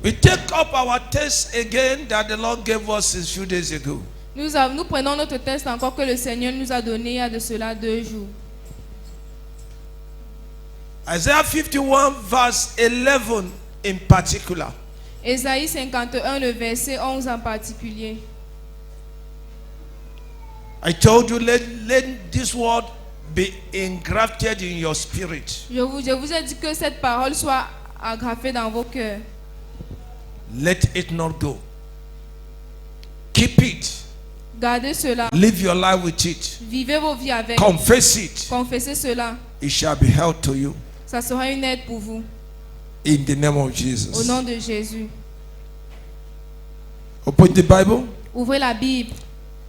We take up our text again that the Lord gave us a few days ago. Nous prenons notre texte encore que le Seigneur nous a donné il y a de cela 2 jours. Isaiah 51 verse 11 in particular. Ésaïe 51, le verset 11 en particulier. I told you, let this word be engrafted in your spirit. Je vous ai dit que cette parole soit agrafée dans vos cœurs. Let it not go. Keep it. Gardez cela. Live your life with it. Vivez vos vies avec. Confess it. Confessez cela. It shall be held to you. Ça sera une aide pour vous. In the name of Au Jesus. nom de Jésus. Open the Bible. Ouvrez la Bible.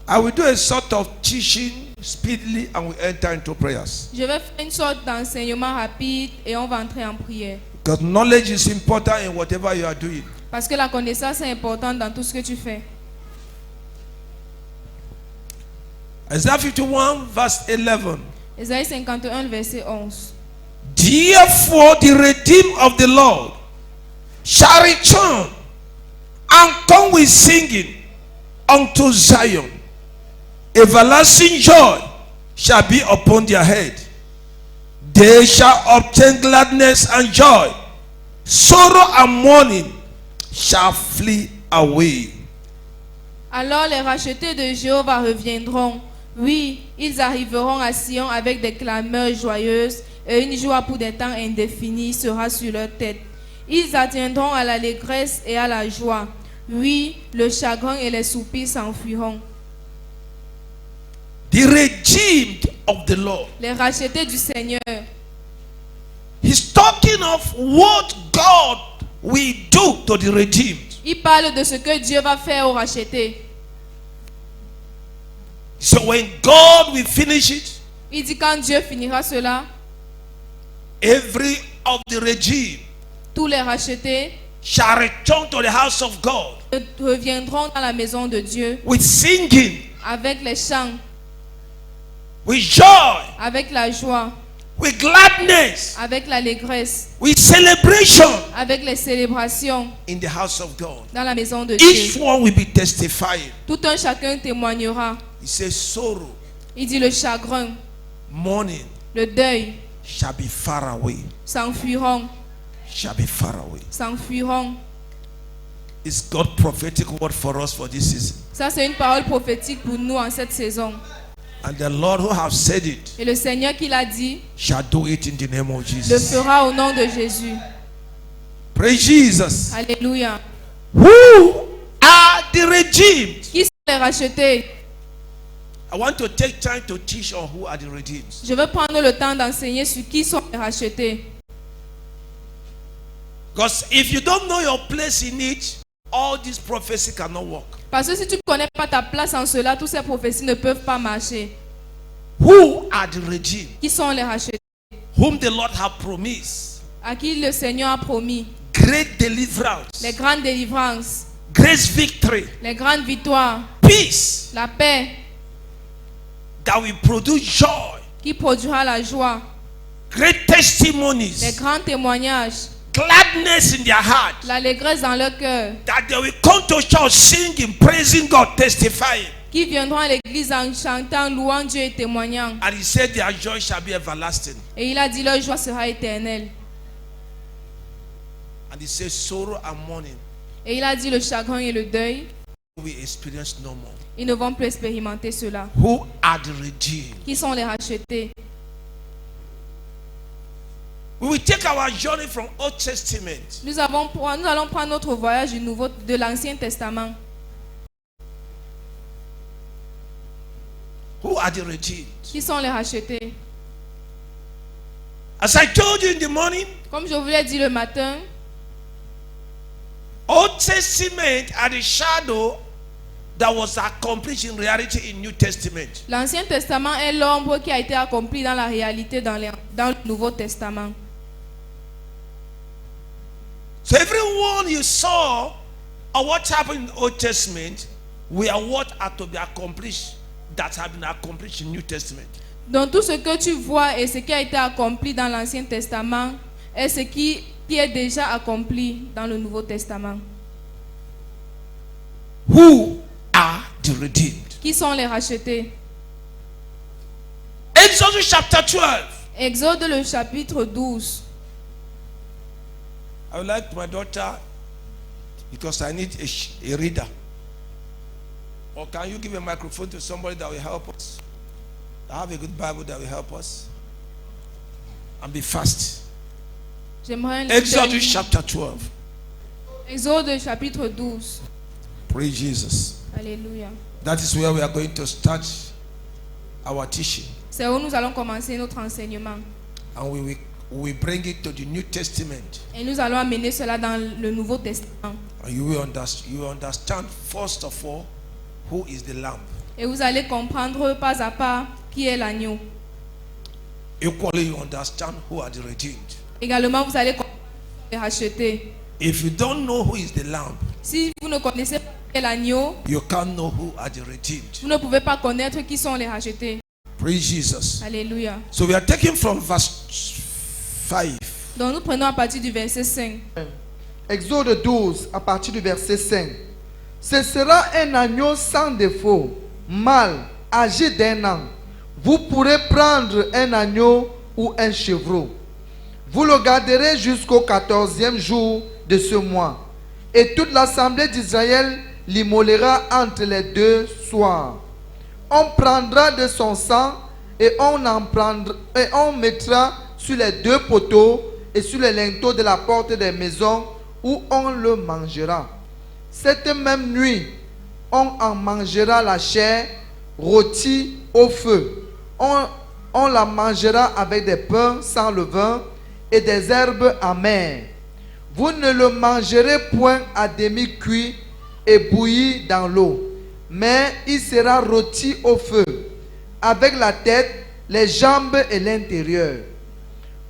I will do a sort of teaching speedily and we enter into prayers. Je vais faire une sorte d'enseignement rapide et on va entrer en prière. Because knowledge is important in whatever you are doing. Parce que la connaissance est importante dans tout ce que tu fais. Isaiah 51 verse 11. Ésaïe 51, verset 11. Therefore the redeemed of the Lord shall return and come with singing unto Zion. Everlasting joy shall be upon their head. They shall obtain gladness and joy. Sorrow and mourning shall flee away. Alors les rachetés de Jéhovah reviendront. Oui, ils arriveront à Sion avec des clameurs joyeuses et une joie pour des temps indéfinis sera sur leur tête. Ils atteindront à l'allégresse et à la joie. Oui, le chagrin et les soupirs s'enfuiront. The redeemed of the Lord. Les rachetés du Seigneur. He's talking of what God will do to the redeemed. Il parle de ce que Dieu va faire aux rachetés. So when God will finish it, Il dit quand Dieu finira cela, every of the redeemed tous les rachetés shall return to the house of God reviendront dans la maison de Dieu with singing, avec les chants, with joy, avec la joie, with gladness, avec l'allégresse, with celebration avec les célébrations in the house of God. dans la maison de Each Dieu. one will be testifying. Tout un chacun témoignera. He says sorrow, Il dit le chagrin, mourning le deuil shall be far away. s'enfuiront, Shall be far away. s'enfuiront. It's God's prophetic word for us for this season. Ça c'est une parole prophétique pour nous en cette saison. And the Lord who have said it Et le Seigneur qui l'a dit shall do it in the name of le Jesus. fera au nom de Jésus. Praise Jesus. Alléluia. Who are the redeemed? Qui sont les rachetés? I want to take time to teach on who are the redeemed. Je vais prendre le temps d'enseigner sur qui sont les rachetés. Because if you don't know your place in it, all this prophecy cannot work. Parce que si tu ne connais pas ta place en cela, toutes ces prophéties ne peuvent pas marcher. Who are the redeemed? Qui sont les rachetés? Whom the Lord have promised À qui le Seigneur a promis great deliverance, les grandes délivrances, great victory, les grandes victoires, peace la paix that will produce joy, qui produira la joie, great les testimonies, grands témoignages, gladness in their heart, l'allégresse dans leur cœur, that they will come to church singing, praising God, testifying. qui viendront à l'église en chantant, louant Dieu et témoignant. And he said their joy shall be everlasting. Et il a dit leur joie sera éternelle. And he said sorrow and mourning Et il a dit le chagrin et le deuil, we experience no more. ils ne vont plus expérimenter cela. Who are the redeemed? Qui sont les rachetés? We will take our journey from Old Testament Nous allons prendre notre voyage de l'Ancien Testament. Who are the redeemed? Qui sont les rachetés? As I told you in the morning, Comme je vous l'ai dit le matin, Old Testament are the shadow that was accomplished in reality in New Testament. l'Ancien Testament est l'ombre qui a été accomplie dans la réalité dans le Nouveau Testament. So everyone you saw or what happened in the Old Testament were what are to be accomplished that have been accomplished in New Testament. Donc tout ce que tu vois et ce qui a été accompli dans l'Ancien Testament est ce qui qui est déjà accompli dans le Nouveau Testament. Who are the redeemed? Qui sont les rachetés? Exodus chapter 12. Exode le chapitre 12. I would like my daughter, because I need a reader. Or can you give a microphone to somebody that will help us? I have a good Bible that will help us. And be fast. J'aimerais Exodus chapter 12. Exode chapitre 12. Praise Jesus. Alléluia. That is where we are going to start our teaching. C'est où nous allons commencer notre enseignement. And we will bring it to the New Testament. Et nous allons amener cela dans le Nouveau Testament. And you will understand first of all who is the lamb. Et vous allez comprendre pas à pas qui est l'agneau. Equally, you understand who are the redeemed. Également, vous allez comprendre les rachetés. If you don't know who is the lamb, Si vous ne connaissez pas qui est l'agneau, you can't know who are the redeemed. vous ne pouvez pas connaître qui sont les rachetés. Praise Jesus. Alléluia. So we are taking from verse 5. Donc nous prenons à partir du verset 5. Exode 12, à partir du verset 5. Ce sera un agneau sans défaut, mâle, âgé d'1 an. Vous pourrez prendre un agneau ou un chevreau. Vous le garderez jusqu'au 14e jour de ce mois. Et toute l'assemblée d'Israël l'immolera entre les deux soirs. On prendra de son sang et on mettra sur les deux poteaux et sur les linteaux de la porte des maisons où on le mangera. Cette même nuit, on en mangera la chair rôtie au feu. On la mangera avec des pains sans levain et des herbes amères. Vous ne le mangerez point à demi-cuit et bouilli dans l'eau, mais il sera rôti au feu, avec la tête, les jambes et l'intérieur.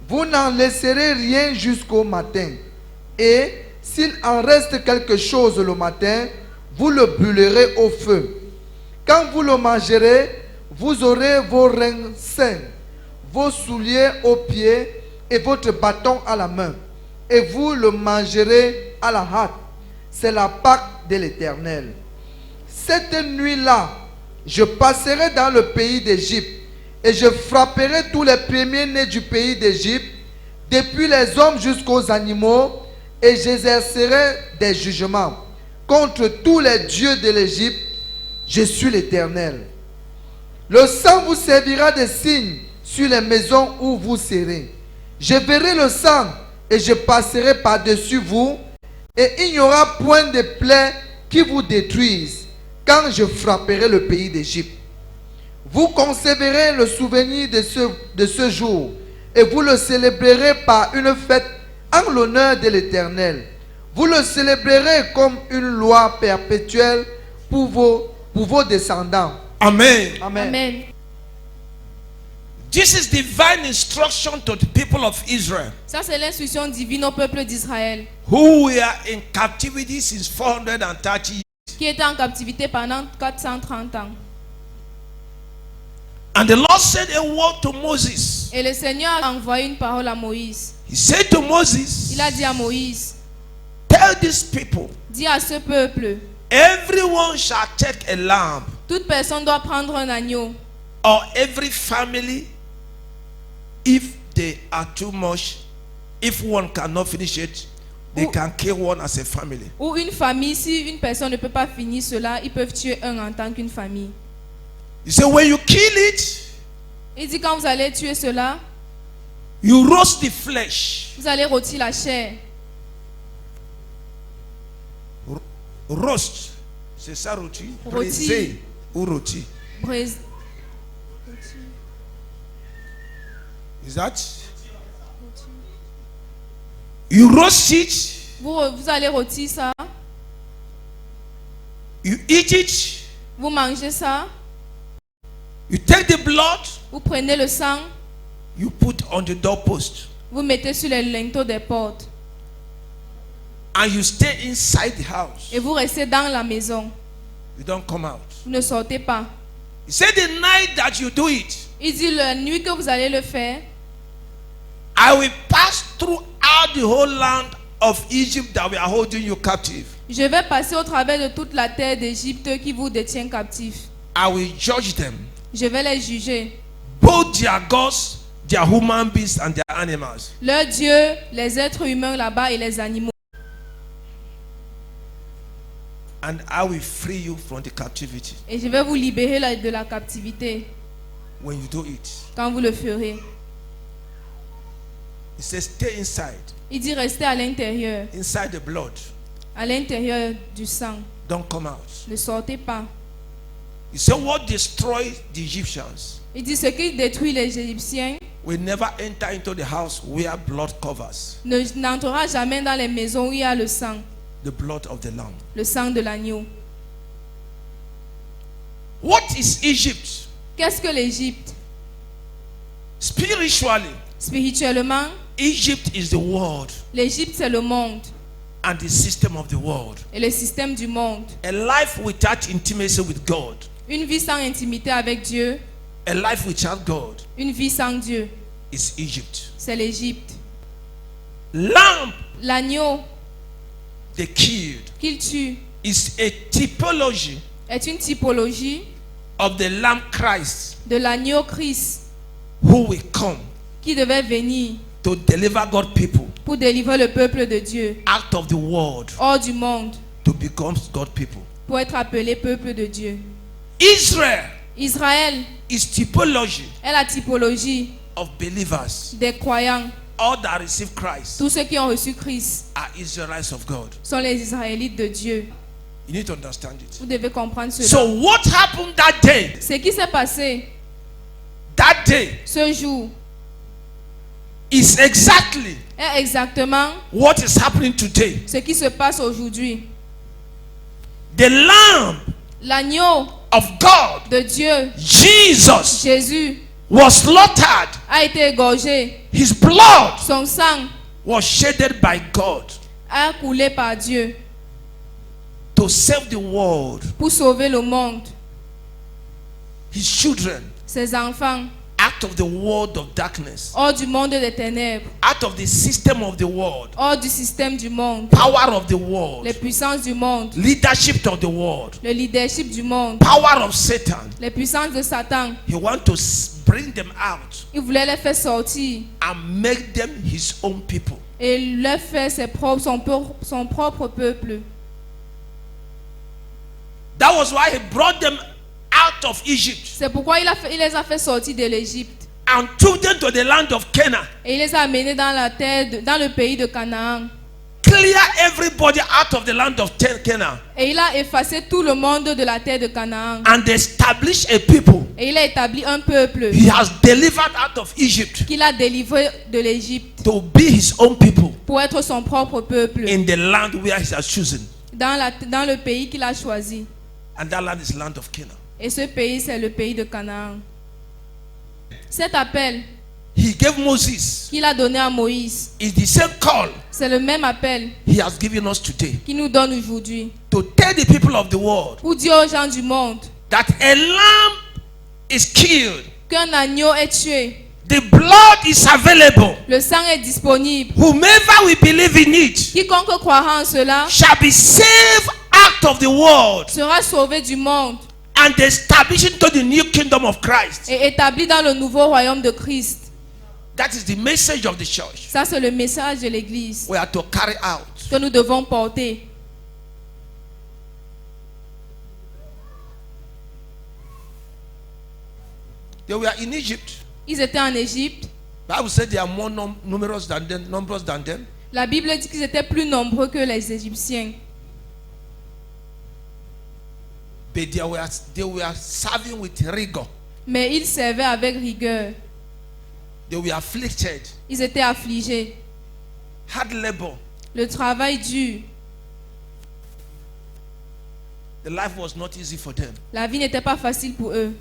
Vous n'en laisserez rien jusqu'au matin. Et s'il en reste quelque chose le matin, vous le brûlerez au feu. Quand vous le mangerez, vous aurez vos reins sains, vos souliers aux pieds et votre bâton à la main. Et vous le mangerez à la hâte. C'est la Pâque de l'Éternel. Cette nuit-là, je passerai dans le pays d'Égypte et je frapperai tous les premiers-nés du pays d'Égypte, depuis les hommes jusqu'aux animaux, et j'exercerai des jugements contre tous les dieux de l'Égypte. Je suis l'Éternel. Le sang vous servira de signe sur les maisons où vous serez. Je verrai le sang et je passerai par-dessus vous, et il n'y aura point de plaies qui vous détruisent quand je frapperai le pays d'Égypte. Vous conserverez le souvenir de ce jour et vous le célébrerez par une fête en l'honneur de l'Éternel. Vous le célébrerez comme une loi perpétuelle pour vos descendants. Amen. Amen. Amen. This is divine instruction to the people of Israel, Ça, c'est l'instruction divine au peuple d'Israël, who were in captivity since 430 years. qui était en captivité pendant 430 ans. And the Lord sent a word to Moses. Et le Seigneur a envoyé une parole à Moïse. He said to Moses, Il a dit à Moïse, tell these people, dis à ce peuple, everyone shall take a lamb, toute personne doit prendre un agneau, or every family, if they are too much, if one cannot finish it, they can kill one as a family. ou une famille. Si une personne ne peut pas finir cela, ils peuvent tuer un en tant qu'une famille. He said, when you kill it, Il dit quand vous allez tuer cela, you roast the flesh. vous allez rôtir la chair. Roast, c'est ça rôti? Rôti. Braisé ou rôti? Braise. Is that? You roast it, Vous allez rôtir ça, you eat it, vous mangez ça, you take the blood, vous prenez le sang, you put on the doorpost, vous mettez sur les linteaux des portes and you stay inside the house. et vous restez dans la maison. You don't come out. Vous ne sortez pas. He said the night that you do it, Il dit la nuit que vous allez le faire, I will pass throughout throughout the whole land of Egypt that we are holding you captive. Je vais passer au travers de toute la terre d'Égypte qui vous détient captifs. I will judge them, Je vais les juger. both their gods, their human beings, and their animals. Leurs dieux, les êtres humains là-bas et les animaux. And I will free you from the captivity Et je vais vous libérer de la captivité when you do it. quand vous le ferez. He says, stay inside, Il dit restez à l'intérieur, inside the blood. à l'intérieur du sang. Don't come out. Ne sortez pas. He said, what destroyed the Egyptians Il dit ce qui détruit les Égyptiens will never enter into the house where blood covers, n'entrera jamais dans les maisons où il y a le sang of the lamb. de l'agneau. What is Egypt? Qu'est-ce que l'Égypte? Spiritually, Spirituellement, Egypt is the world l'Égypte c'est le monde and the system of the world. et le système du monde. A life without intimacy with God, Une vie sans intimité avec Dieu, a life without God une vie sans Dieu, is Egypt. c'est l'Égypte. Lamb L'agneau they killed qu'il tue is a typology est une typologie of the Lamb Christ de l'agneau Christ who will come qui devait venir to deliver God's people pour délivrer le peuple de Dieu out of the world hors du monde to become God's people. pour être appelé peuple de Dieu. Israel Israël is typology est la typologie of believers. des croyants. All that receive Christ Tous ceux qui ont reçu Christ are Israelites of God. sont les Israélites de Dieu. You need to understand it. Vous devez comprendre cela. So what happened that day? Ce qui s'est passé That day ce jour is exactly est exactement what is happening today. ce qui se passe aujourd'hui. The Lamb L'agneau of God, de Dieu, Jesus, Jésus, was slaughtered. a été égorgé. His blood Son sang was shedded by God a coulé par Dieu to save the world, pour sauver le monde, his children, ses enfants, out of the world of darkness, hors du monde des ténèbres, out of the system of the world, hors du système du monde, power of the world, les puissances du monde, leadership of the world, le leadership du monde, power of Satan. les puissances de Satan. He wants to bring them out Il voulait les faire sortir and make them his own people. et leur faire son propre peuple. That was why he brought them out of Egypt C'est pourquoi il les a fait sortir de l'Égypte and took them to the land of Canaan. et il les a amenés dans dans le pays de Canaan. Clear everybody out of the land of Canaan Et il a effacé tout le monde de la terre de Canaan. and established a people. Et il a établi un peuple He has delivered out of Egypt qu'il a délivré de l'Égypte to be his own people pour être son propre peuple in the land where he has chosen. dans le pays qu'il a choisi. And that land is land of Canaan. Et ce pays, c'est le pays de Canaan. Cet appel He gave Moses qu'il a donné à Moïse, is the same call c'est le même appel he has given us today qu'il nous donne aujourd'hui to tell the people of the world pour dire aux gens du monde that a lamb is killed. qu'un agneau est tué. The blood is available. Le sang est disponible. Whomever will believe in it Quiconque croira en cela shall be saved out of the world sera sauvé du monde and established into the new kingdom of Christ. et établi dans le nouveau royaume de Christ. That is the message of the church Ça, c'est le message de l'Église we are to carry out. que nous devons porter. They were in Egypt. Ils étaient en Égypte. Bible said they are more numerous than them. La Bible dit qu'ils étaient plus nombreux que les Égyptiens. But they were serving with rigor. Mais ils servaient avec rigueur. They were afflicted. Ils étaient affligés. Hard labor. Le travail dur. The life was not easy for them. La vie n'était pas facile pour eux.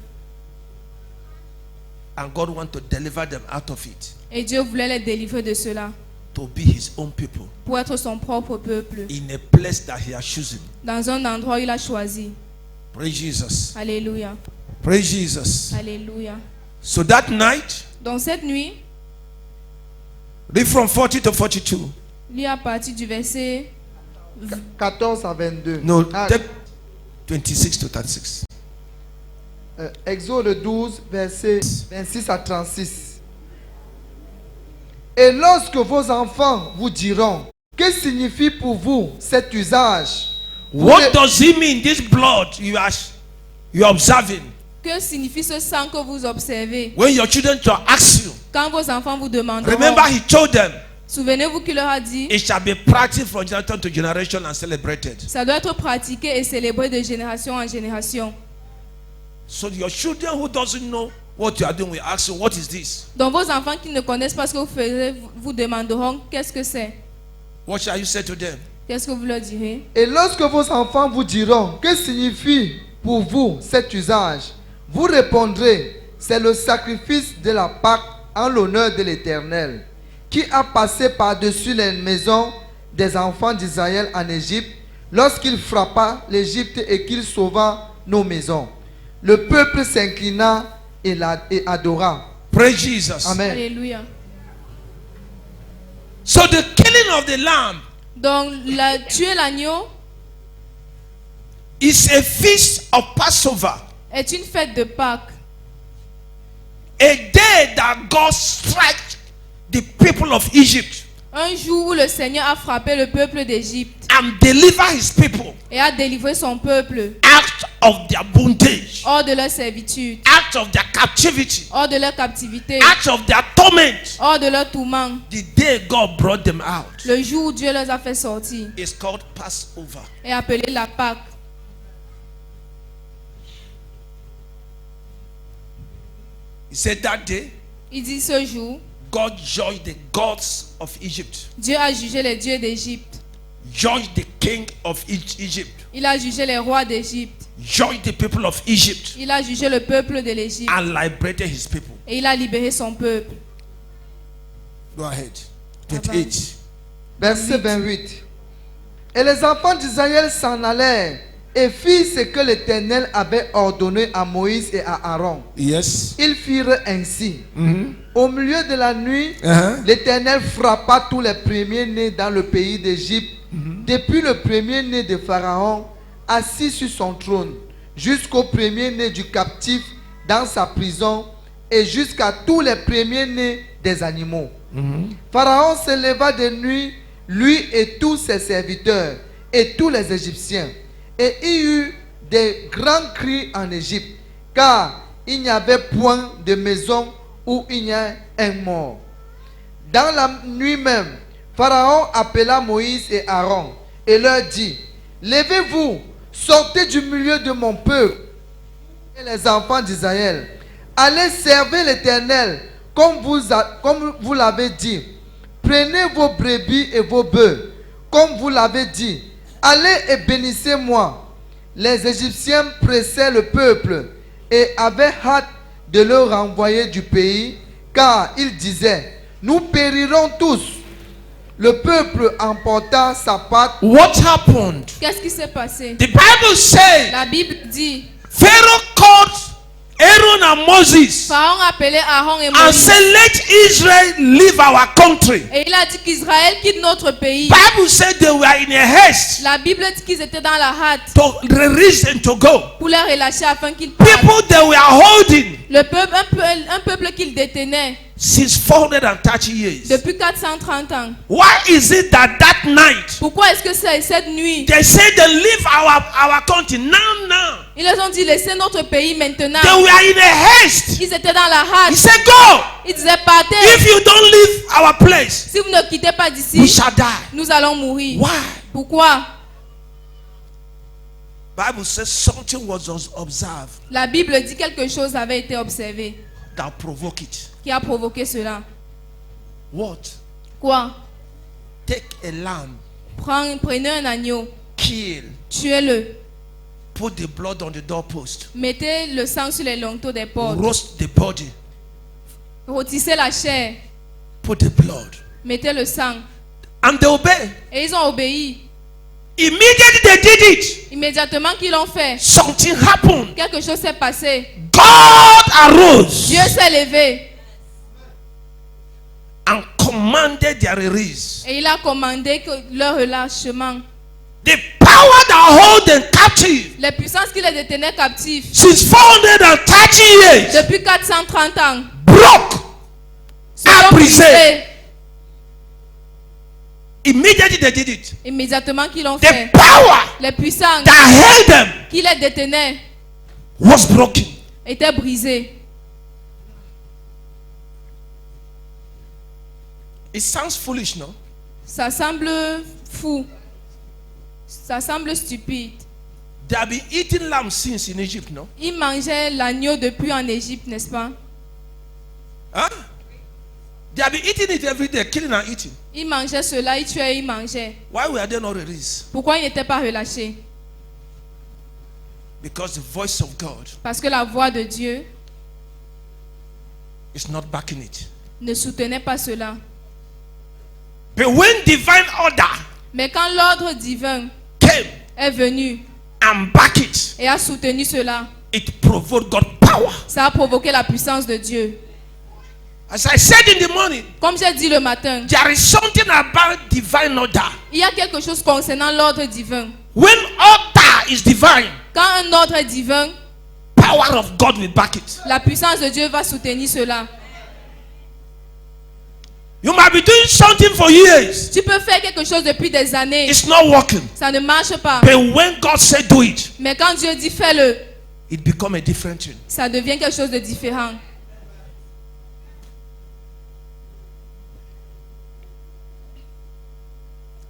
And God wanted to deliver them out of it. Et Dieu voulait les délivrer de cela. To be his own people. Pour être son propre peuple. In a place that he has chosen. Dans un endroit où il a choisi. Praise Jesus. Alléluia. Praise Jesus. Alléluia. So that night, Dans cette nuit, Read from 40 to 42. Lis à partir du verset 14 à 22. No, Ah, take 26 to 36. Exode 12, versets 26 à 36. Et lorsque vos enfants vous diront, que signifie pour vous cet usage? What does it mean, this blood you are observing? que signifie ce sang que vous observez? When your children shall ask you, Quand vos enfants vous demanderont, remember he told them, souvenez-vous qu'il leur a dit, it shall be practiced from generation to generation and celebrated. ça doit être pratiqué et célébré de génération en génération. So your children who doesn't know what you are doing will ask you, what is this? Donc vos enfants qui ne connaissent pas ce que vous faites vous demanderont, qu'est-ce que c'est? What shall you say to them? Qu'est-ce que vous leur direz? Et lorsque vos enfants vous diront, que signifie pour vous cet usage? Vous répondrez, c'est le sacrifice de la Pâque en l'honneur de l'Éternel, qui a passé par-dessus les maisons des enfants d'Israël en Égypte, lorsqu'il frappa l'Égypte et qu'il sauva nos maisons. Le peuple s'inclina et adora. Praise Jesus. Amen. Alléluia. So the killing of the lamb Donc tuer l'agneau is a feast of Passover, est une fête de Pâques. a day that God struck the people of Egypt Un jour où le Seigneur a frappé le peuple d'Égypte and delivered his people et a délivré son peuple out of their bondage, hors de leur servitude, out of their captivity, hors de leur captivité, out of their torment. hors de leur tourment. The day God brought them out Le jour où Dieu les a fait sortir is called Passover. est appelé la Pâque. He said that day Il dit ce jour, God judged the gods of Egypt, Dieu a jugé les dieux d'Égypte. judged the king of Egypt, Il a jugé les rois d'Égypte. judged the people of Egypt, Il a jugé le peuple de l'Égypte. and liberated his people. Et il a libéré son peuple. Go ahead. 28. Verset 28. Et les enfants d'Israël s'en allèrent et firent ce que l'Éternel avait ordonné à Moïse et à Aaron. Yes. Ils firent ainsi. Au milieu de la nuit, Uh-huh. l'Éternel frappa tous les premiers-nés dans le pays d'Égypte, depuis le premier-né de Pharaon, assis sur son trône, jusqu'au premier-né du captif dans sa prison, et jusqu'à tous les premiers-nés des animaux. Pharaon se leva de nuit, lui et tous ses serviteurs, et tous les Égyptiens. Et il y eut des grands cris en Égypte, car il n'y avait point de maison où il y a un mort. Dans la nuit même, Pharaon appela Moïse et Aaron et leur dit, levez-vous, sortez du milieu de mon peuple et les enfants d'Israël. Allez servir l'Éternel comme vous l'avez dit. Prenez vos brebis et vos bœufs comme vous l'avez dit. Allez et bénissez-moi. Les Égyptiens pressaient le peuple et avaient hâte de le renvoyer du pays, car ils disaient, nous périrons tous. Le peuple emporta sa part. What happened? Qu'est-ce qui s'est passé? The Bible says La Bible dit, Pharaoh called Aaron and Moses Pharaon appelait Aaron et and Moïse. said, let Israel leave our country. Et il a dit qu'Israël quitte notre pays. Bible said they were in a haste La Bible dit qu'ils étaient dans la hâte to release and to go. pour les relâcher afin qu'ils partent. People they were holding Le peuple, un peuple qu'ils détenaient since 430 years. depuis 430 ans. Why is it that that night Pourquoi est-ce que c'est cette nuit? they said they leave our country now? Ils leur ont dit laissez notre pays maintenant. They were in a haste. Ils étaient dans la He hâte. said, go. Ils disaient partez. If you don't leave our place, Si vous ne quittez pas we d'ici, shall die. nous allons mourir. Why? Pourquoi? Bible says something was observed La Bible dit quelque chose avait été observé that provoked it. qui a provoqué cela. What? Quoi? Take a lamb, Prenez un agneau, kill, tuez-le, put the blood on the doorpost, mettez le sang sur les linteaux des portes, roast the body, rôtissez la chair, put the blood, mettez le sang. and they obey. Et ils ont obéi. Immediately they did it. Immédiatement qu'ils l'ont fait, Something happened. quelque chose s'est passé. God arose Dieu s'est levé and commanded their release. Et il a commandé que leur relâchement. The power that hold them captive Les puissances qui les détenaient captifs since 430 years depuis 430 ans broke, sont brisé. brisées. Immediately they did it. Immédiatement qu'ils l'ont The fait, power les puissances that held them qui les détenaient was broken. étaient brisées. It sounds foolish, no? Ça semble fou. Ça semble stupide. They have been eating lamb since in Egypt, no? Ils mangeaient l'agneau depuis en Égypte, n'est-ce pas? Huh? They have been eating it every day, killing and eating. Ils mangeaient cela, ils tuaient, ils mangeaient. Why were they not released? Pourquoi ils n'étaient pas relâchés? Because the voice of God Parce que la voix de Dieu is not backing it. ne soutenait pas cela. But when divine order Mais quand l'ordre divin came est venu and back it, et a soutenu cela, it provoked God's power. ça a provoqué la puissance de Dieu. As I said in the morning, Comme j'ai dit le matin, there is something about divine order. il y a quelque chose concernant l'ordre divin. When order is divine, Quand un ordre est divin, power of God will back it. la puissance de Dieu va soutenir cela. You might be doing something for years. Tu peux faire quelque chose depuis des années, It's not working. ça ne marche pas. But when God said do it, Mais quand Dieu dit fais-le, it becomes a different thing. ça devient quelque chose de différent.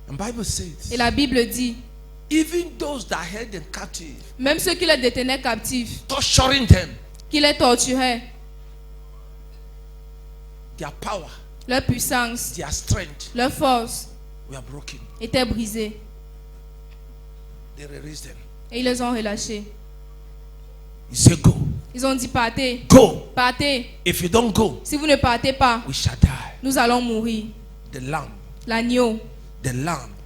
And Bible says, Et la Bible dit, even those that held them captive, même ceux qui les détenaient captifs, torturing them, qui les torturaient, their power, leur puissance, their strength leur force were broken. étaient brisées. They released them. Et ils les ont relâchés. He said, go. Ils ont dit partez, Go. partez. If you don't go, Si vous ne partez pas, we shall die. nous allons mourir. The lamb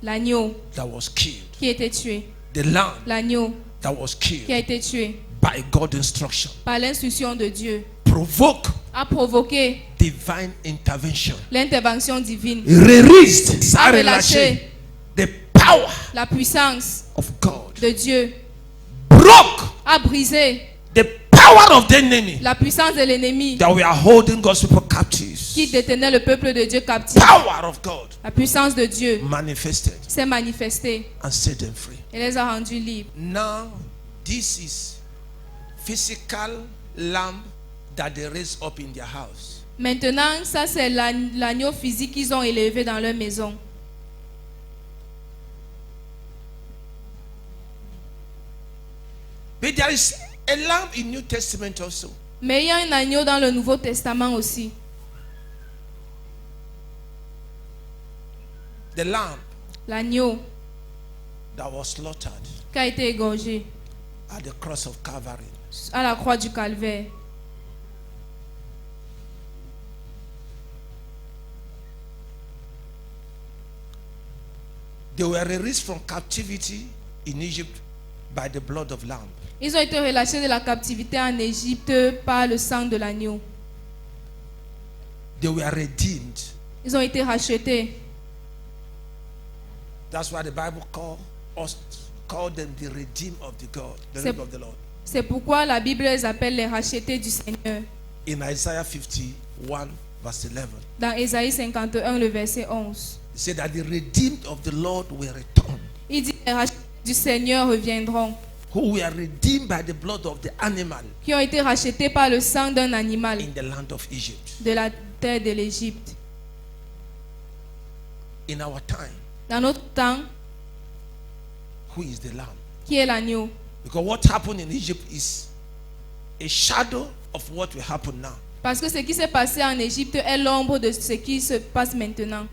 L'agneau that was killed, qui a été tué. the lamb L'agneau that was qui a killed été tué by God's instruction, par l'instruction de Dieu provoke a provoqué divine intervention. l'intervention divine. Released, A relâché the power la puissance of God, de Dieu. broke A brisé the power of the enemy la puissance de l'ennemi that we are holding God's people captives. qui détenait le peuple de Dieu captif. Power of God La puissance de Dieu manifested s'est manifestée and set them free. et les a rendus libres. Now, this is physical lamb that they raised up in their house. Maintenant, ça c'est l'agneau physique qu'ils ont élevé dans leur maison. But there is a lamb in New Testament also. Mais il y a un agneau dans le Nouveau Testament aussi. The lamb L'agneau that was slaughtered qui a été égorgé at the cross of Calvary. à la croix du Calvaire. They were released from captivity in Egypt by the blood of lamb. Ils ont été relâchés de la captivité en Égypte par le sang de l'agneau. They were redeemed. Ils ont été rachetés. That's why the Bible called them the redeemed of the God, the C'est- redeemed of the Lord. C'est pourquoi la Bible les appelle les rachetés du Seigneur. In Isaiah 51 verse 11, Dans Ésaïe 51, le verset 11. it said that the redeemed of the Lord will return, Il dit les rachetés du Seigneur reviendront, who were redeemed by the blood of the animal qui ont été rachetés par le sang d'un animal in the land of Egypt. de la terre de l'Égypte. In our time, Dans notre temps, who is the lamb? qui est l'agneau? Because what happened in Egypt is a shadow of what will happen now. Parce que ce qui s'est passé en Égypte est l'ombre de ce qui se passe maintenant.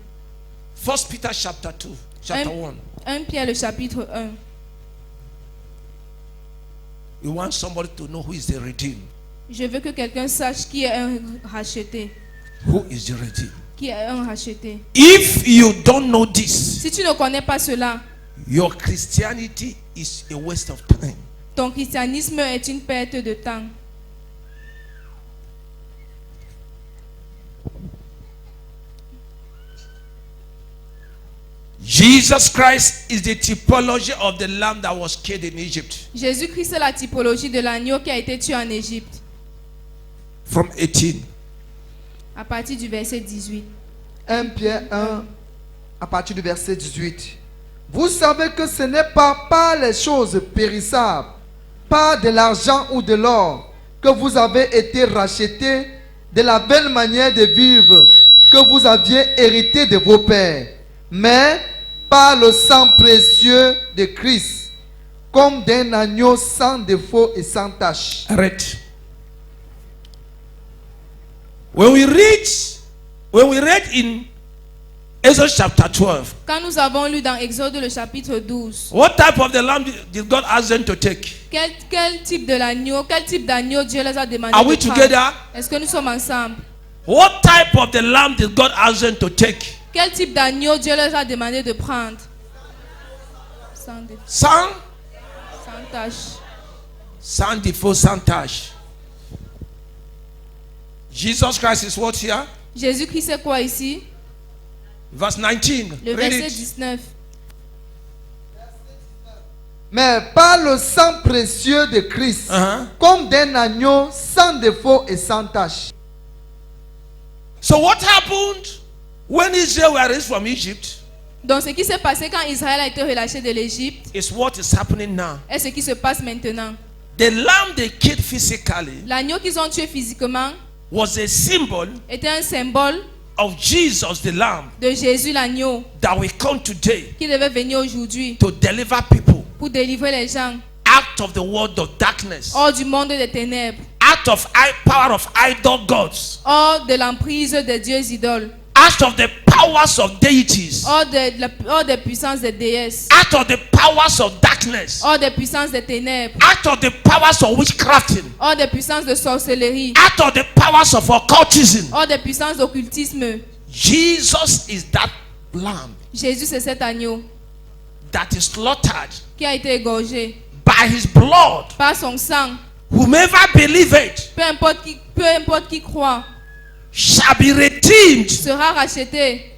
1 Peter chapter 2, chapter 1. 1 Pierre le chapitre 1. We want somebody to know who is the redeemed. Je veux que quelqu'un sache qui est un racheté. Who is the redeemed? Qui est un racheté. If you don't know this, Si tu ne connais pas cela, your Christianity is a waste of time. ton christianisme est une perte de temps. Jesus Christ is the typology of the lamb that was killed in Egypt. Jésus-Christ est la typologie de l'agneau qui a été tué en Égypte. From 18. À partir du verset 18. 1 Pierre 1, à partir du verset 18. Vous savez que ce n'est pas par les choses périssables, pas de l'argent ou de l'or, que vous avez été rachetés de la belle manière de vivre que vous aviez hérité de vos pères, mais par le sang précieux de Christ, comme d'un agneau sans défaut et sans tache. Arrête. When we read in Exodus chapter 12, Quand nous avons lu dans Exode le chapitre 12, what type of the lamb did God ask them to take? quel type d'agneau Dieu les a demandé Are we de prendre? together? Est-ce que nous sommes ensemble? What type of the lamb did God ask them to take? Quel type d'agneau Dieu les a demandé de prendre? Sans défaut, Sans sans tache. sans défaut, sans tache. Jesus Christ is what here? Jésus-Christ c'est quoi ici? Verse 19. Le Read verset it. 19. Mais par le sang précieux de Christ, Uh-huh. comme d'un agneau sans défaut et sans tache. So what happened when Israel were raised from Egypt Donc ce qui s'est passé quand Israël a été relâché de l'Égypte is what is happening now. est ce qui se passe maintenant. The lamb they killed physically L'agneau qu'ils ont tué physiquement was a symbol était un symbole of Jesus the lamb de Jésus l'agneau that will come today qui devait venir aujourd'hui to deliver people pour délivrer les gens out of the world of darkness, hors du monde des ténèbres, out of power of idol gods, hors de l'emprise des dieux idoles, out of the powers of deities, hors des puissances des déesses, out of the powers of darkness, hors des puissances des ténèbres, out of the powers of witchcrafting, hors des puissances de sorcellerie, out of the powers of occultism. hors des puissances d'occultisme. Jesus is that lamb Jésus c'est cet agneau that is slaughtered qui a été égorgé by his blood. par son sang. Whomever believe it Peu importe qui croit shall be redeemed, sera racheté,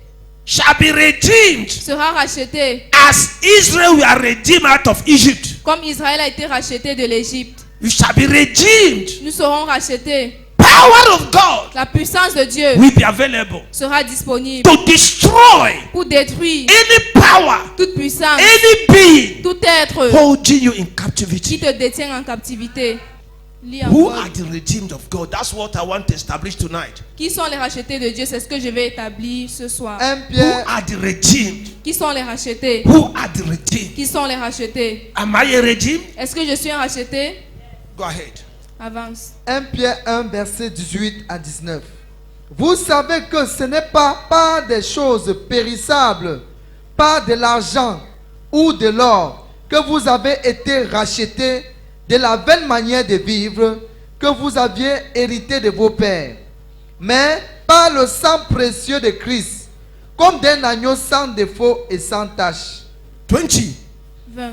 shall be redeemed sera racheté as Israel were redeemed out of Egypt. comme Israël a été racheté de l'Égypte. You shall be redeemed. Nous serons rachetés. Power of God La puissance de Dieu will be available sera disponible to destroy pour détruire any power, toute puissance, any being tout être holding you in qui captivity. te détient en captivité. Lis Who encore. are the redeemed of God? That's what I want to establish tonight. Qui sont les rachetés de Dieu? C'est ce que je vais établir ce soir. 1 Who Pierre, are the redeemed? Qui sont les rachetés? Who are the redeemed? Qui sont les rachetés? Am I a redeemed? Est-ce que je suis un racheté? Go ahead. Avance. 1 Pierre 1, verset 18 à 19. Vous savez que ce n'est pas par des choses périssables, pas de l'argent ou de l'or, que vous avez été rachetés de la belle manière de vivre que vous aviez hérité de vos pères, mais par le sang précieux de Christ, comme d'un agneau sans défaut et sans tache, 20. 20.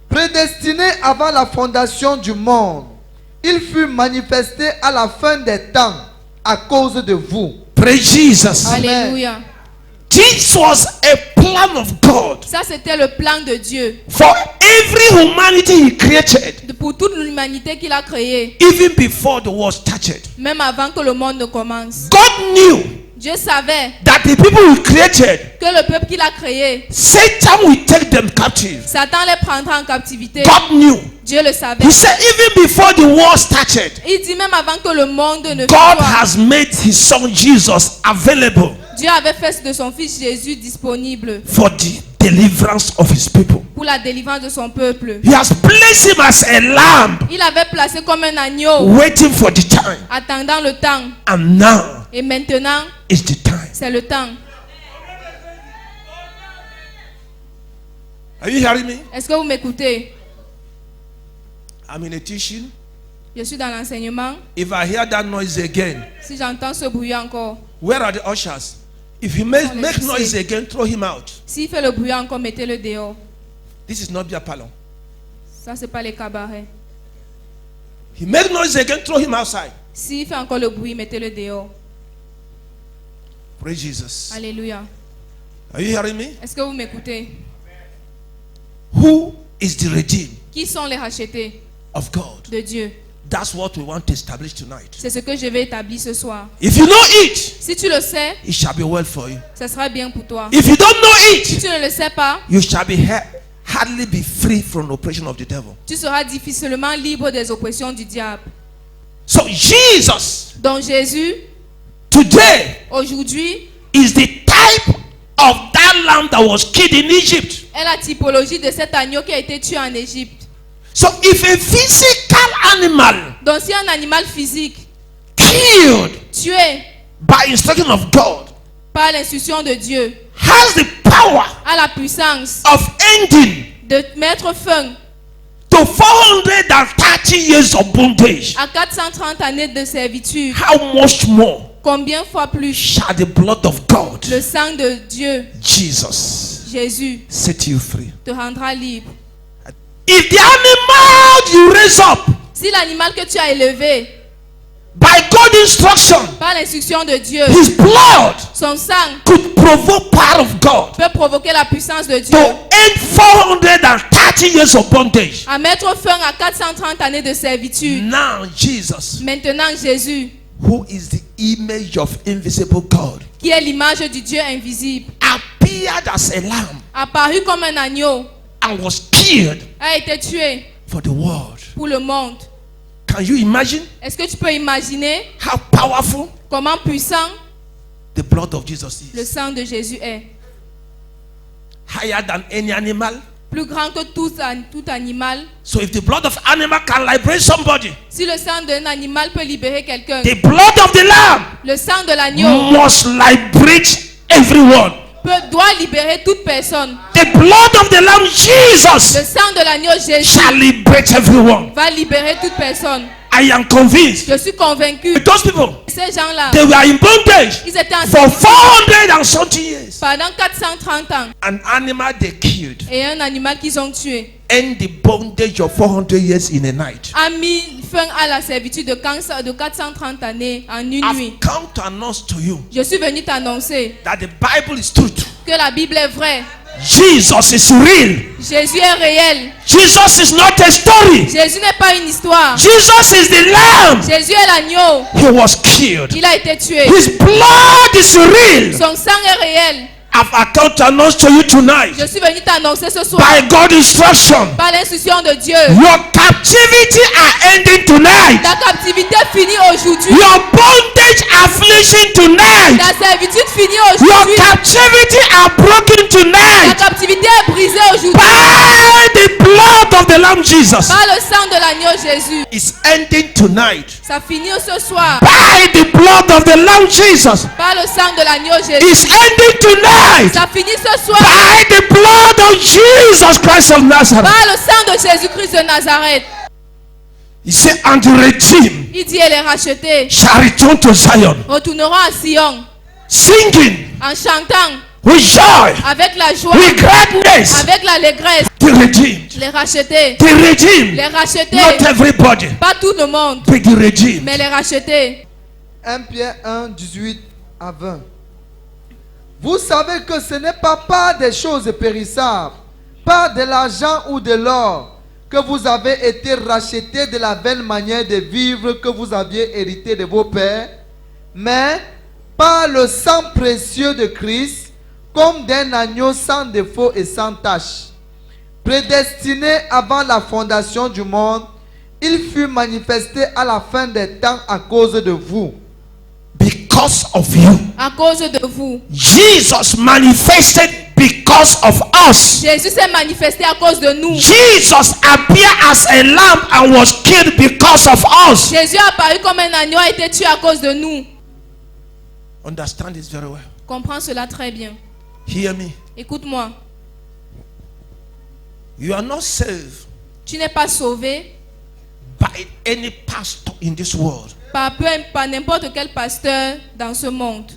prédestiné avant la fondation du monde. Il fut manifesté à la fin des temps à cause de vous. Praise Jesus. Alléluia. This was a plan of God Ça, c'était le plan de Dieu. for every humanity he created, Pour toute l'humanité qu'il a créée. even before the world started. Même avant que le monde ne commence. God knew Dieu savait that the people he created, que le peuple qu'il a créé, Satan will take them captive. Satan les prendra en captivité. God knew. Dieu le savait. He said, even before the war started, Il dit même avant que le monde ne God soit, has made his son Jesus available Dieu avait fait de son fils Jésus disponible for the deliverance of his people. pour la délivrance de son peuple. He has placed him as a lamb, Il avait placé comme un agneau, waiting for the time. attendant le temps. And now Et maintenant, is the time. c'est le temps. Are you hearing me? Est-ce que vous m'écoutez? I'm in a teaching. Je suis dans l'enseignement. If I hear that noise again, Si j'entends ce bruit encore, where are the ushers? If he make Oh, let me noise see. again, throw him out. s'il fait le bruit encore, mettez-le dehors. This is not beer parlor. Ça, c'est pas les cabarets. He make noise again, throw him outside. S'il fait encore le bruit, mettez-le dehors. Praise Jesus. Alléluia. Are you hearing me? Est-ce que vous m'écoutez? Who is the redeemed Qui sont les rachetés of God? de Dieu? That's what we want to establish tonight. C'est ce que je vais établir ce soir. If you know it, Si tu le sais, it shall be well for you. ça sera bien pour toi. If you don't know Si it, tu ne le sais pas, you shall be hardly be free from the oppression of the devil. tu seras difficilement libre des oppressions du diable. So Jesus Donc Jésus, today aujourd'hui, is the type of that lamb that was killed in Egypt. est la typologie de cet agneau qui a été tué en Égypte. So if a physical animal Donc si un animal physique killed tué by instruction of God par l'instruction de Dieu has the power a la puissance of ending de mettre fin to 430 years of bondage, à 430 années de servitude, how much more combien fois plus shall the blood of God, le sang de Dieu, Jesus, Jésus, set you free? te rendra libre. If the animal you raise up Si l'animal que tu as élevé by God's instruction, par l'instruction de Dieu, his blood son sang could provoke power of God peut provoquer la puissance de Dieu to end 430 years of bondage. à mettre fin à 430 années de servitude. Now Jesus, Maintenant Jésus, who is the image of invisible God, qui est l'image du Dieu invisible, appeared as a lamb apparu comme un agneau, and was killed a été tué for the world. pour le monde. Can you imagine Est-ce que tu peux imaginer how powerful comment puissant the blood of Jesus le is? sang de Jésus est? Higher than any animal. Plus grand que tout animal. So if the blood of animal can liberate somebody, Si le sang d'un animal peut libérer quelqu'un, the blood of the lamb le sang de l'agneau must liberate everyone. doit libérer toute personne. The blood of the lamb, Le Jesus, sang de l'agneau Jésus shall liberate everyone. va libérer toute personne. I am convinced. Je suis convaincu. Those people, Ces gens-là, they were in bondage ils étaient en for servitude 400 and something years. pendant 430 ans. An animal they killed Et un animal qu'ils ont tué end the bondage of 400 years in a night. a mis fin à la servitude de 430 années en une nuit. I've come to announce to you Je suis venu t'annoncer that the Bible is truth. que la Bible est vraie. Jesus is real. Jésus est réel. Jesus is not a story. Jésus n'est pas une histoire. Jesus is the lamb. Jésus est l'agneau. He was killed. Il a été tué. His blood is real. Son sang est réel. I've come to announce to you tonight, Je suis venu t'annoncer ce soir by God's instruction, par l'instruction de Dieu. your captivity are ending tonight. Ta captivité finit aujourd'hui. Your bondage affliction tonight. Ta servitude finit Your aujourd'hui. captivity are broken Ta tonight. captivité est brisée aujourd'hui. By the blood of the Lamb Jesus. Par le sang de l'agneau Jésus. It's ending tonight. Ça finit ce soir. By the blood of the Lamb Jesus. Par le sang de l'agneau Jésus. It's ending tonight. Ça finit ce soir. By the blood of Jesus Christ of Nazareth. Par le sang de Jésus-Christ de Nazareth. He said, and the redeemed Il dit, et les rachetés shall return to Zion, retourneront à Sion singing en chantant with joy, avec la joie, with gladness. avec l'allégresse. The redeemed. Les rachetés. The redeemed. Les rachetés. Not everybody, Pas tout le monde, but the redeemed. mais les rachetés. 1 Pierre 1, 18 à 20. Vous savez que ce n'est pas par des choses périssables, par de l'argent ou de l'or, que vous avez été rachetés de la vaine manière de vivre que vous aviez hérité de vos pères, mais par le sang précieux de Christ, comme d'un agneau sans défaut et sans tache. Prédestiné avant la fondation du monde, il fut manifesté à la fin des temps à cause de vous. Because of you. À cause de vous. Jesus manifested because of us. Jésus s'est manifesté à cause de nous. Jesus appeared as a lamb and was killed because of us. Jésus a apparu comme un agneau, a été tué à cause de nous. Understand this very well. Comprends cela très bien. Hear me. Écoute-moi. You are not saved Tu n'es pas sauvé by any pastor in this world. par n'importe quel pasteur dans ce monde.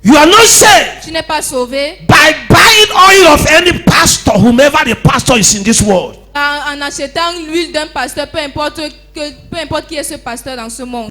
You are not saved Tu n'es pas sauvé by buying oil of any pastor, whomever the pastor is in this world. en achetant l'huile d'un pasteur, peu importe qui est ce pasteur dans ce monde.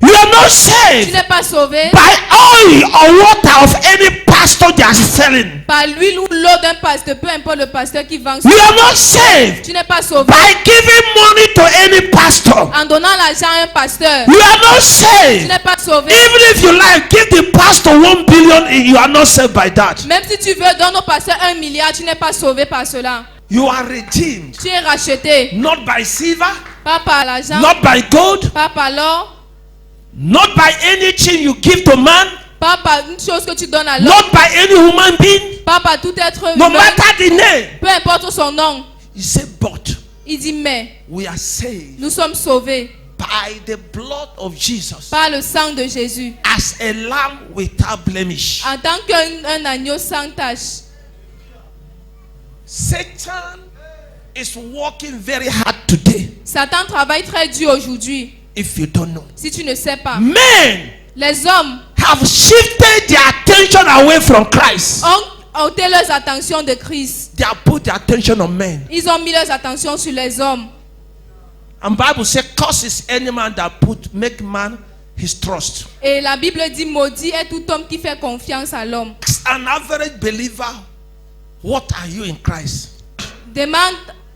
You are not Tu saved n'es pas sauvé by oil or water of any pastor they are selling. par l'huile ou l'eau d'un pasteur, peu importe le pasteur qui vend. You are not saved Tu n'es pas sauvé by giving money to any pastor. en donnant l'argent à un pasteur. You are not Tu saved. n'es pas sauvé. Even if you like, give the pastor 1 billion, you are not saved by that. Même si tu veux donner au pasteur 1 milliard, tu n'es pas sauvé par cela. You are redeemed. Tu es racheté, Not by silver, pas par l'argent, not by gold, pas par l'or, not by anything you give to man, pas par une chose que tu donnes à l'homme, not by any human being, pas par tout être no humain, matter the name. peu importe son nom. He said, but Il dit mais we are saved nous sommes sauvés by the blood of Jesus par le sang de Jésus, as a lamb without blemish. en tant qu'un agneau sans tache. Satan is working very hard today. Satan travaille très dur aujourd'hui. If you don't know, Si tu ne sais pas, men les hommes have shifted their attention away from Christ. ont ôté leurs attentions de Christ. They have put their attention on men. Ils ont mis leurs attentions sur les hommes. And Bible says, "Curse is any man that make man his trust." Et la Bible dit maudit est tout homme qui fait confiance à l'homme. As an average believer, what are you in Christ? Demande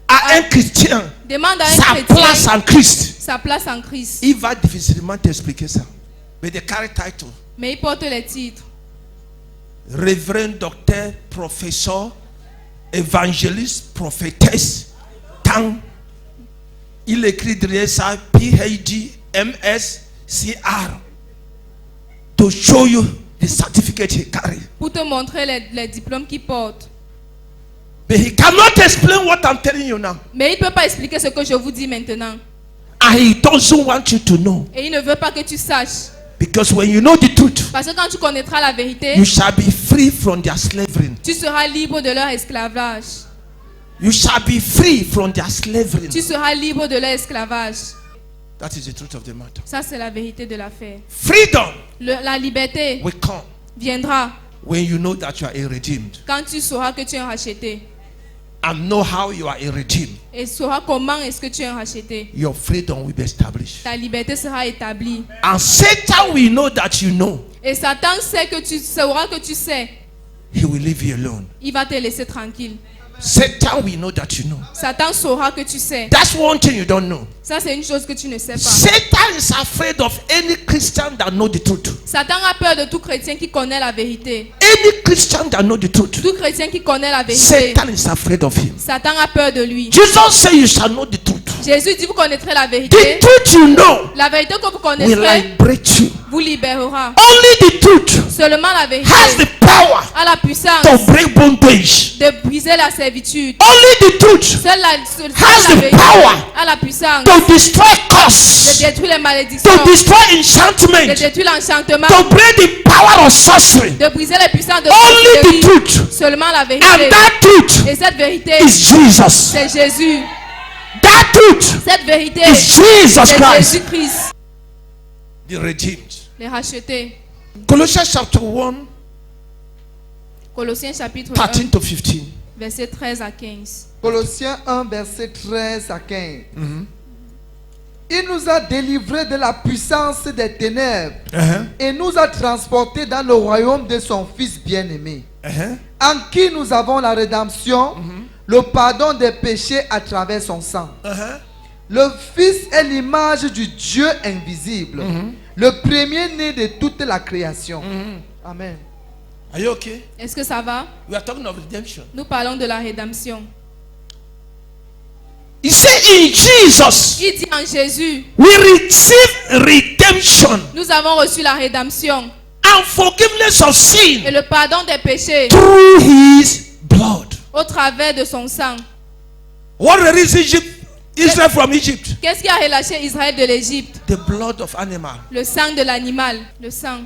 Un chrétien, à un sa place chrétien en Christ. sa place en Christ. Il va difficilement t'expliquer ça. Mais the carry title, Mais il porte les titres. Révérend, docteur, professeur, évangéliste, prophétesse. Tant il écrit derrière ça PhD, MS, CR. To show you the certificate he carry. Pour te montrer les diplômes qu'il porte. But he cannot explain what I'm telling you now. Mais il ne peut pas expliquer ce que je vous dis maintenant. And he doesn't want you to know. Et il ne veut pas que tu saches. Because when you know the truth, Parce que quand tu connaîtras la vérité, you shall be free from their slavery. tu seras libre de leur esclavage. You shall be free from their slavery. Tu seras libre de leur esclavage. That is the truth of the matter. Ça, c'est la vérité de l'affaire. Freedom La liberté will come viendra when you know that you are a redeemed. quand tu sauras que tu es racheté. And know how you are a redeemed. Et sauras comment est-ce que tu es racheté. Your freedom will be established. Ta liberté sera établie. And Satan will know that you know. Et Satan sait que tu sauras que tu sais. He will leave you alone. Il va te laisser tranquille. Satan will know that you know. Satan saura que tu sais. That's one thing you don't know. Ça, c'est une chose que tu ne sais pas. Satan is afraid of any Christian that know the truth. Satan a peur de tout chrétien qui connaît la vérité. Any Christian that know the truth. Tout chrétien qui connaît la vérité. Satan is afraid of him. Satan a peur de lui. Jesus said you shall know the truth. Jésus dit vous connaîtrez la The vérité. truth you know La vérité que vous will connaîtrez liberate you. vous libérera. Only the truth Seulement la vérité has the power a la puissance to break bondage. de briser la servitude. Only the truth Seule la has the vérité power a la puissance to destroy de curse, détruire les malédictions, to destroy de enchantment, détruire l'enchantement, to break the power of sorcery. de briser les puissances de Only the sorcellerie. truth. Seulement la And vérité. that truth Et cette vérité, is Jesus. c'est Jésus. That truth Cette vérité, is Jesus c'est Christ. Jésus-Christ. The redeemed. Les rachetés. Colossians chapter 1, Colossiens chapitre 13 1, to 15. verset 13 à 15. Colossiens 1, verset 13 à 15. Il nous a délivrés de la puissance des ténèbres et nous a transportés dans le royaume de son Fils bien-aimé, en qui nous avons la rédemption, le pardon des péchés à travers son sang. Le Fils est l'image du Dieu invisible, le premier-né de toute la création. Amen. Are you okay? Est-ce que ça va? We are talking of redemption. Nous parlons de la rédemption. He said in Jesus, Il dit en Jésus, we receive redemption nous avons reçu la rédemption and forgiveness of et sin le pardon des péchés through his blood. au travers de son sang. What released Israel from Egypt? Qu'est-ce qui a relâché Israël de l'Égypte? The blood of animal. Le sang de l'animal, le sang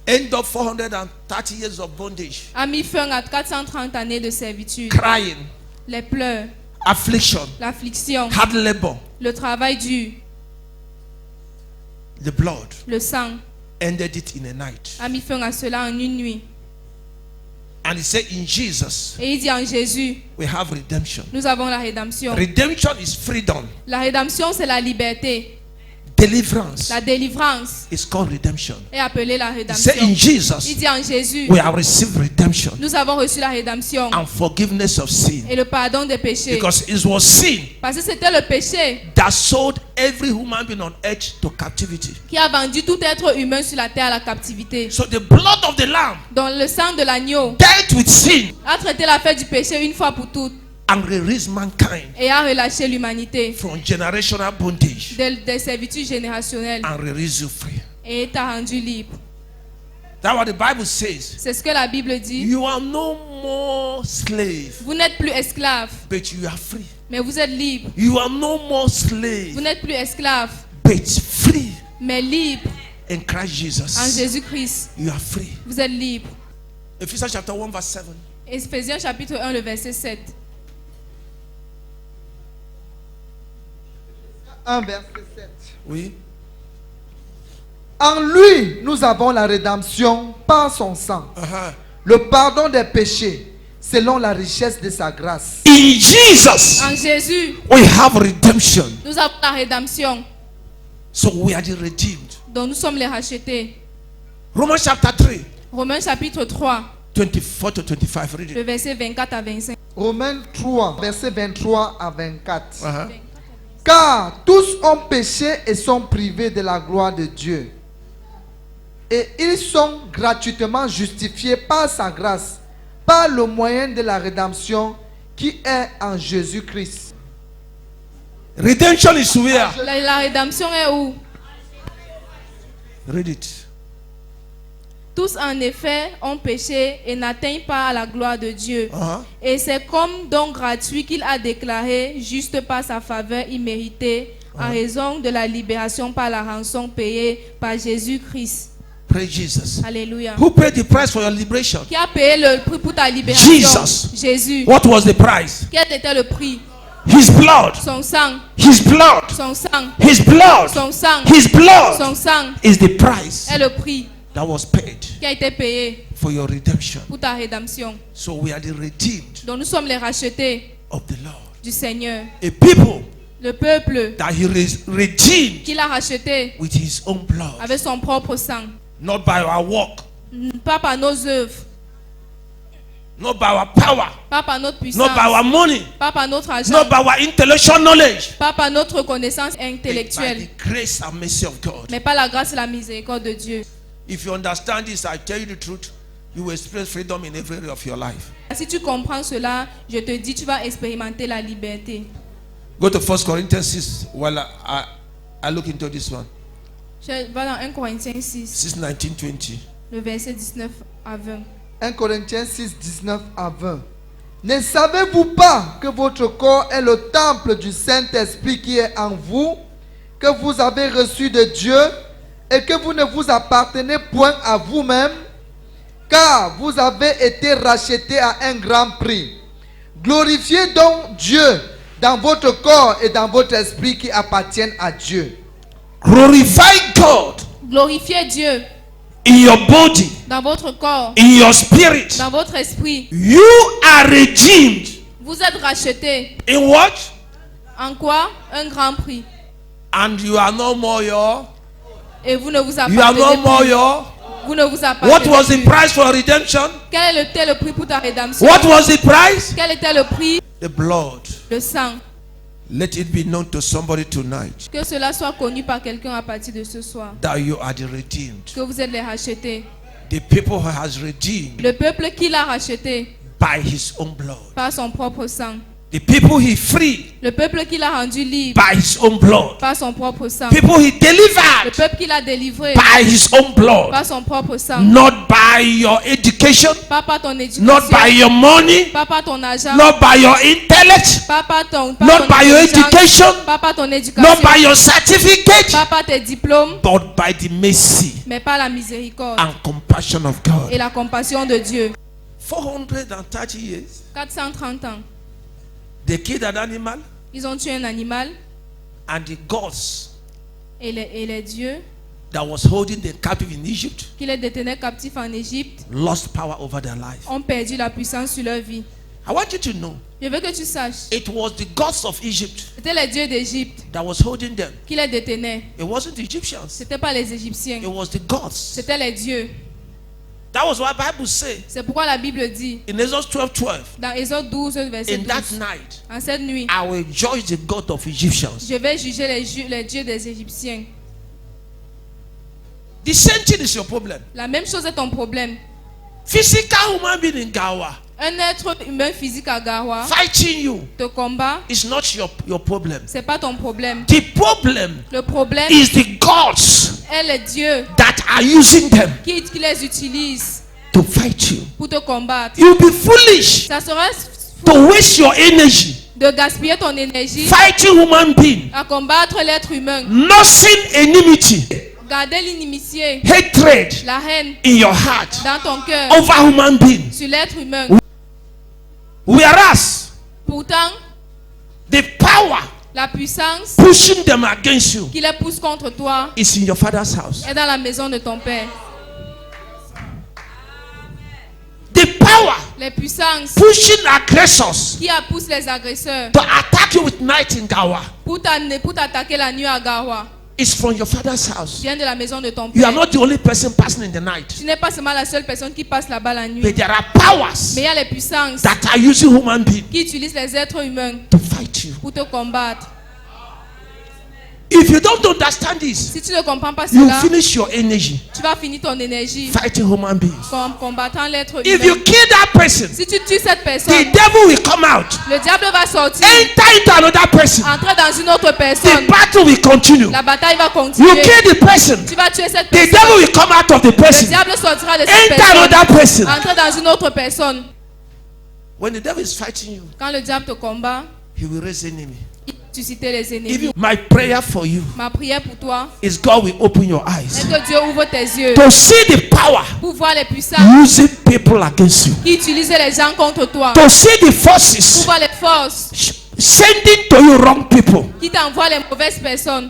End of 430 years of bondage, a mis fin à 430 années de servitude. crying, Les pleurs, affliction, l'affliction, hard labor. le travail dur, The blood le sang ended it in a night. a mis fin à cela en une nuit. And he said in Jesus, Et il dit en Jésus, we have redemption. nous avons la rédemption. Redemption is freedom. La rédemption, c'est la liberté. deliverance La délivrance is called redemption. est appelée la He said in rédemption. Il Jesus, dit en Jésus, we have received redemption nous avons reçu la rédemption and forgiveness of sin. et le pardon des péchés. Because it was sin Parce que c'était le péché that sold every human being on earth to captivity. qui a vendu tout être humain sur la terre à la captivité. So the blood of the lamb Donc le sang de l'agneau dealt with sin a traité l'affaire du péché une fois pour toutes and released mankind et a relâché l'humanité from generational bondage des servitudes générationnelles and released you free. et t'a rendu libre. That's what the Bible says. C'est ce que la Bible dit. You are no more slave, Vous n'êtes plus esclave, but you are free. mais vous êtes libre. You are no more Vous slave, n'êtes plus esclave, but free mais libre in Christ en Jesus. Jésus-Christ. You are free. Vous êtes libre. Ephesians chapter 1 verse 7. Éphésiens chapitre 1, le verset 7. 1 verset 7. Oui. En lui, nous avons la rédemption par son sang, Uh-huh. le pardon des péchés, selon la richesse de sa grâce. In Jesus, En Jésus, we have redemption. nous avons la rédemption. So we are the redeemed. Donc nous sommes les rachetés. Romans chapter 3, Romains chapitre 3, 24 to 25. Read le it. verset 24 à 25. Romains 3, verset 23 à 24. Uh-huh. Car tous ont péché et sont privés de la gloire de Dieu. Et ils sont gratuitement justifiés par sa grâce, par le moyen de la rédemption qui est en Jésus-Christ. Redemption is where? La rédemption est où? Read it. Tous en effet ont péché et n'atteignent pas la gloire de Dieu. Uh-huh. Et c'est comme don gratuit qu'il a déclaré, juste par sa faveur imméritée, en raison de la libération par la rançon payée par Jésus-Christ. Praise Jesus. Alléluia. Who paid the price for your liberation? Qui a payé le prix pour ta libération? Jesus. Jésus. What was the price? Quel était le prix? His blood. Son sang. His blood. Son sang. His blood. Son sang. His blood Son sang is the price est le prix that was paid qui a été payé for your redemption. pour ta rédemption. So we are the redeemed Donc nous sommes les rachetés of the Lord. du Seigneur. A people Le peuple that he redeemed qu'il a racheté with his own blood, avec son propre sang. not by our work, Pas par nos œuvres, not by our power, pas par notre puissance, not by our money, pas par notre argent, not by our intellectual knowledge, pas par notre connaissance but by intellectuelle, the grace and mercy of God. mais par la grâce et la miséricorde de Dieu. If you understand this, I tell you the truth, you will experience freedom in every area of your life. Si tu comprends cela, je te dis, tu vas expérimenter la liberté. Go to 1 Corinthians 6 while I look into this one. Je vais dans 1 Corinthiens 6, 6, 19, 20. le verset 19 à 20. 1 Corinthiens 6, 19 à 20. Ne savez-vous pas que votre corps est le temple du Saint-Esprit qui est en vous, que vous avez reçu de Dieu, et que vous ne vous appartenez point à vous-même, car vous avez été rachetés à un grand prix. Glorifiez donc Dieu dans votre corps et dans votre esprit qui appartiennent à Dieu. Glorify God Glorifiez Dieu in your body, dans votre corps, in your spirit. dans votre esprit. You are redeemed. Vous êtes rachetés. In what? En quoi? Un grand prix. And you are no more your. Et vous ne vous You are appartenez no more plus. your. Vous ne vous appartenez What was the plus. price for redemption? Quel était le prix pour ta rédemption? What was the price? Quel était le prix? The blood. Le sang. Let it be known to somebody tonight Que cela soit connu par quelqu'un à partir de ce soir. that you are the redeemed. Que vous êtes les rachetés. The people who has redeemed Le peuple qui l'a racheté by his own blood. par son propre sang. The people he freed Le peuple qui l'a rendu libre by his own blood. par son propre sang. People he Le delivered peuple qui l'a délivré by his own blood. par son propre sang. Not by your education, Pas par ton not éducation. by your money, Pas par ton argent. not by your intellect, Pas par ton, not by your intelligence, education, pas par ton not éducation. by your certificate, Pas par tes diplômes. but by the mercy Mais par la miséricorde and compassion of God. et la compassion de Dieu. 430 years, 430 ans. they killed an animal, Ils ont tué un animal and the gods et les dieux that was holding them captive in Egypt qui les détenaient captifs en Égypte lost power over their life. ont perdu la puissance sur leur vie. I want you to know Je veux que tu saches, it was the gods of Egypt c'était les dieux d'Égypte that was holding them. qui les détenaient. It wasn't the Egyptians. C'était pas les Égyptiens, It was the gods. c'était les dieux. That was why Bible says C'est pourquoi la Bible dit in Exodus 12:12, dans Exode 12, verset in that 12, night en cette nuit, I will judge the god of Egyptians. je vais juger les dieux des Égyptiens. The same thing is your problem. La même chose est ton problème. Physical human being in Gawa Un être humain physique à Gawa fighting you te combat, is not your problem. c'est pas ton problème. The problem Le problème is the gods est les dieux that are using them qui les utilisent to fight you. pour te combattre. You'll be foolish Ça serait to waste your energy de gaspiller ton énergie fighting human being, à combattre l'être humain. nursing enmity, Garder l'inimitié, hatred la haine in your heart dans ton cœur over human being. sur l'être humain. Whereas Pourtant, the power la puissance pushing them against you qui les pousse contre toi is in your father's house. est dans la maison de ton père. The power Les puissances pushing aggressors qui poussent les agresseurs to attack you with night in Gawa pour t'attaquer la nuit à Gawa is from your father's house. viennent de la maison de ton You are père. not the only person passing in the night. Tu n'es pas seulement la seule personne qui passe là-bas la nuit. But there are powers Mais il y a les puissances that are using human beings qui utilisent les êtres humains to fight you. pour te combattre. If you don't understand this, Si tu ne comprends pas you cela, finish your energy tu vas finir ton énergie fighting human beings. combattant l'être If you humain. kill that person, Si tu tues cette the personne, devil will come out, le diable va sortir, enter into another person. entrer dans une autre personne. The battle will continue. La bataille va You continuer. kill the person, Tu vas tuer cette the devil personne. will come out of the Le person, diable sortira de cette enter another personne, person. entrer dans une autre personne. When the devil is fighting you, Quand le diable te combat, he will raise enemy. il va susciter les ennemis. Even my prayer for you Ma prière pour toi is God will open your est eyes que Dieu ouvre tes yeux to see the power pour voir les puissances using people against you, qui utilisent les gens contre toi, to see the pour forces voir les forces sending to you wrong people. qui t'envoient les mauvaises personnes.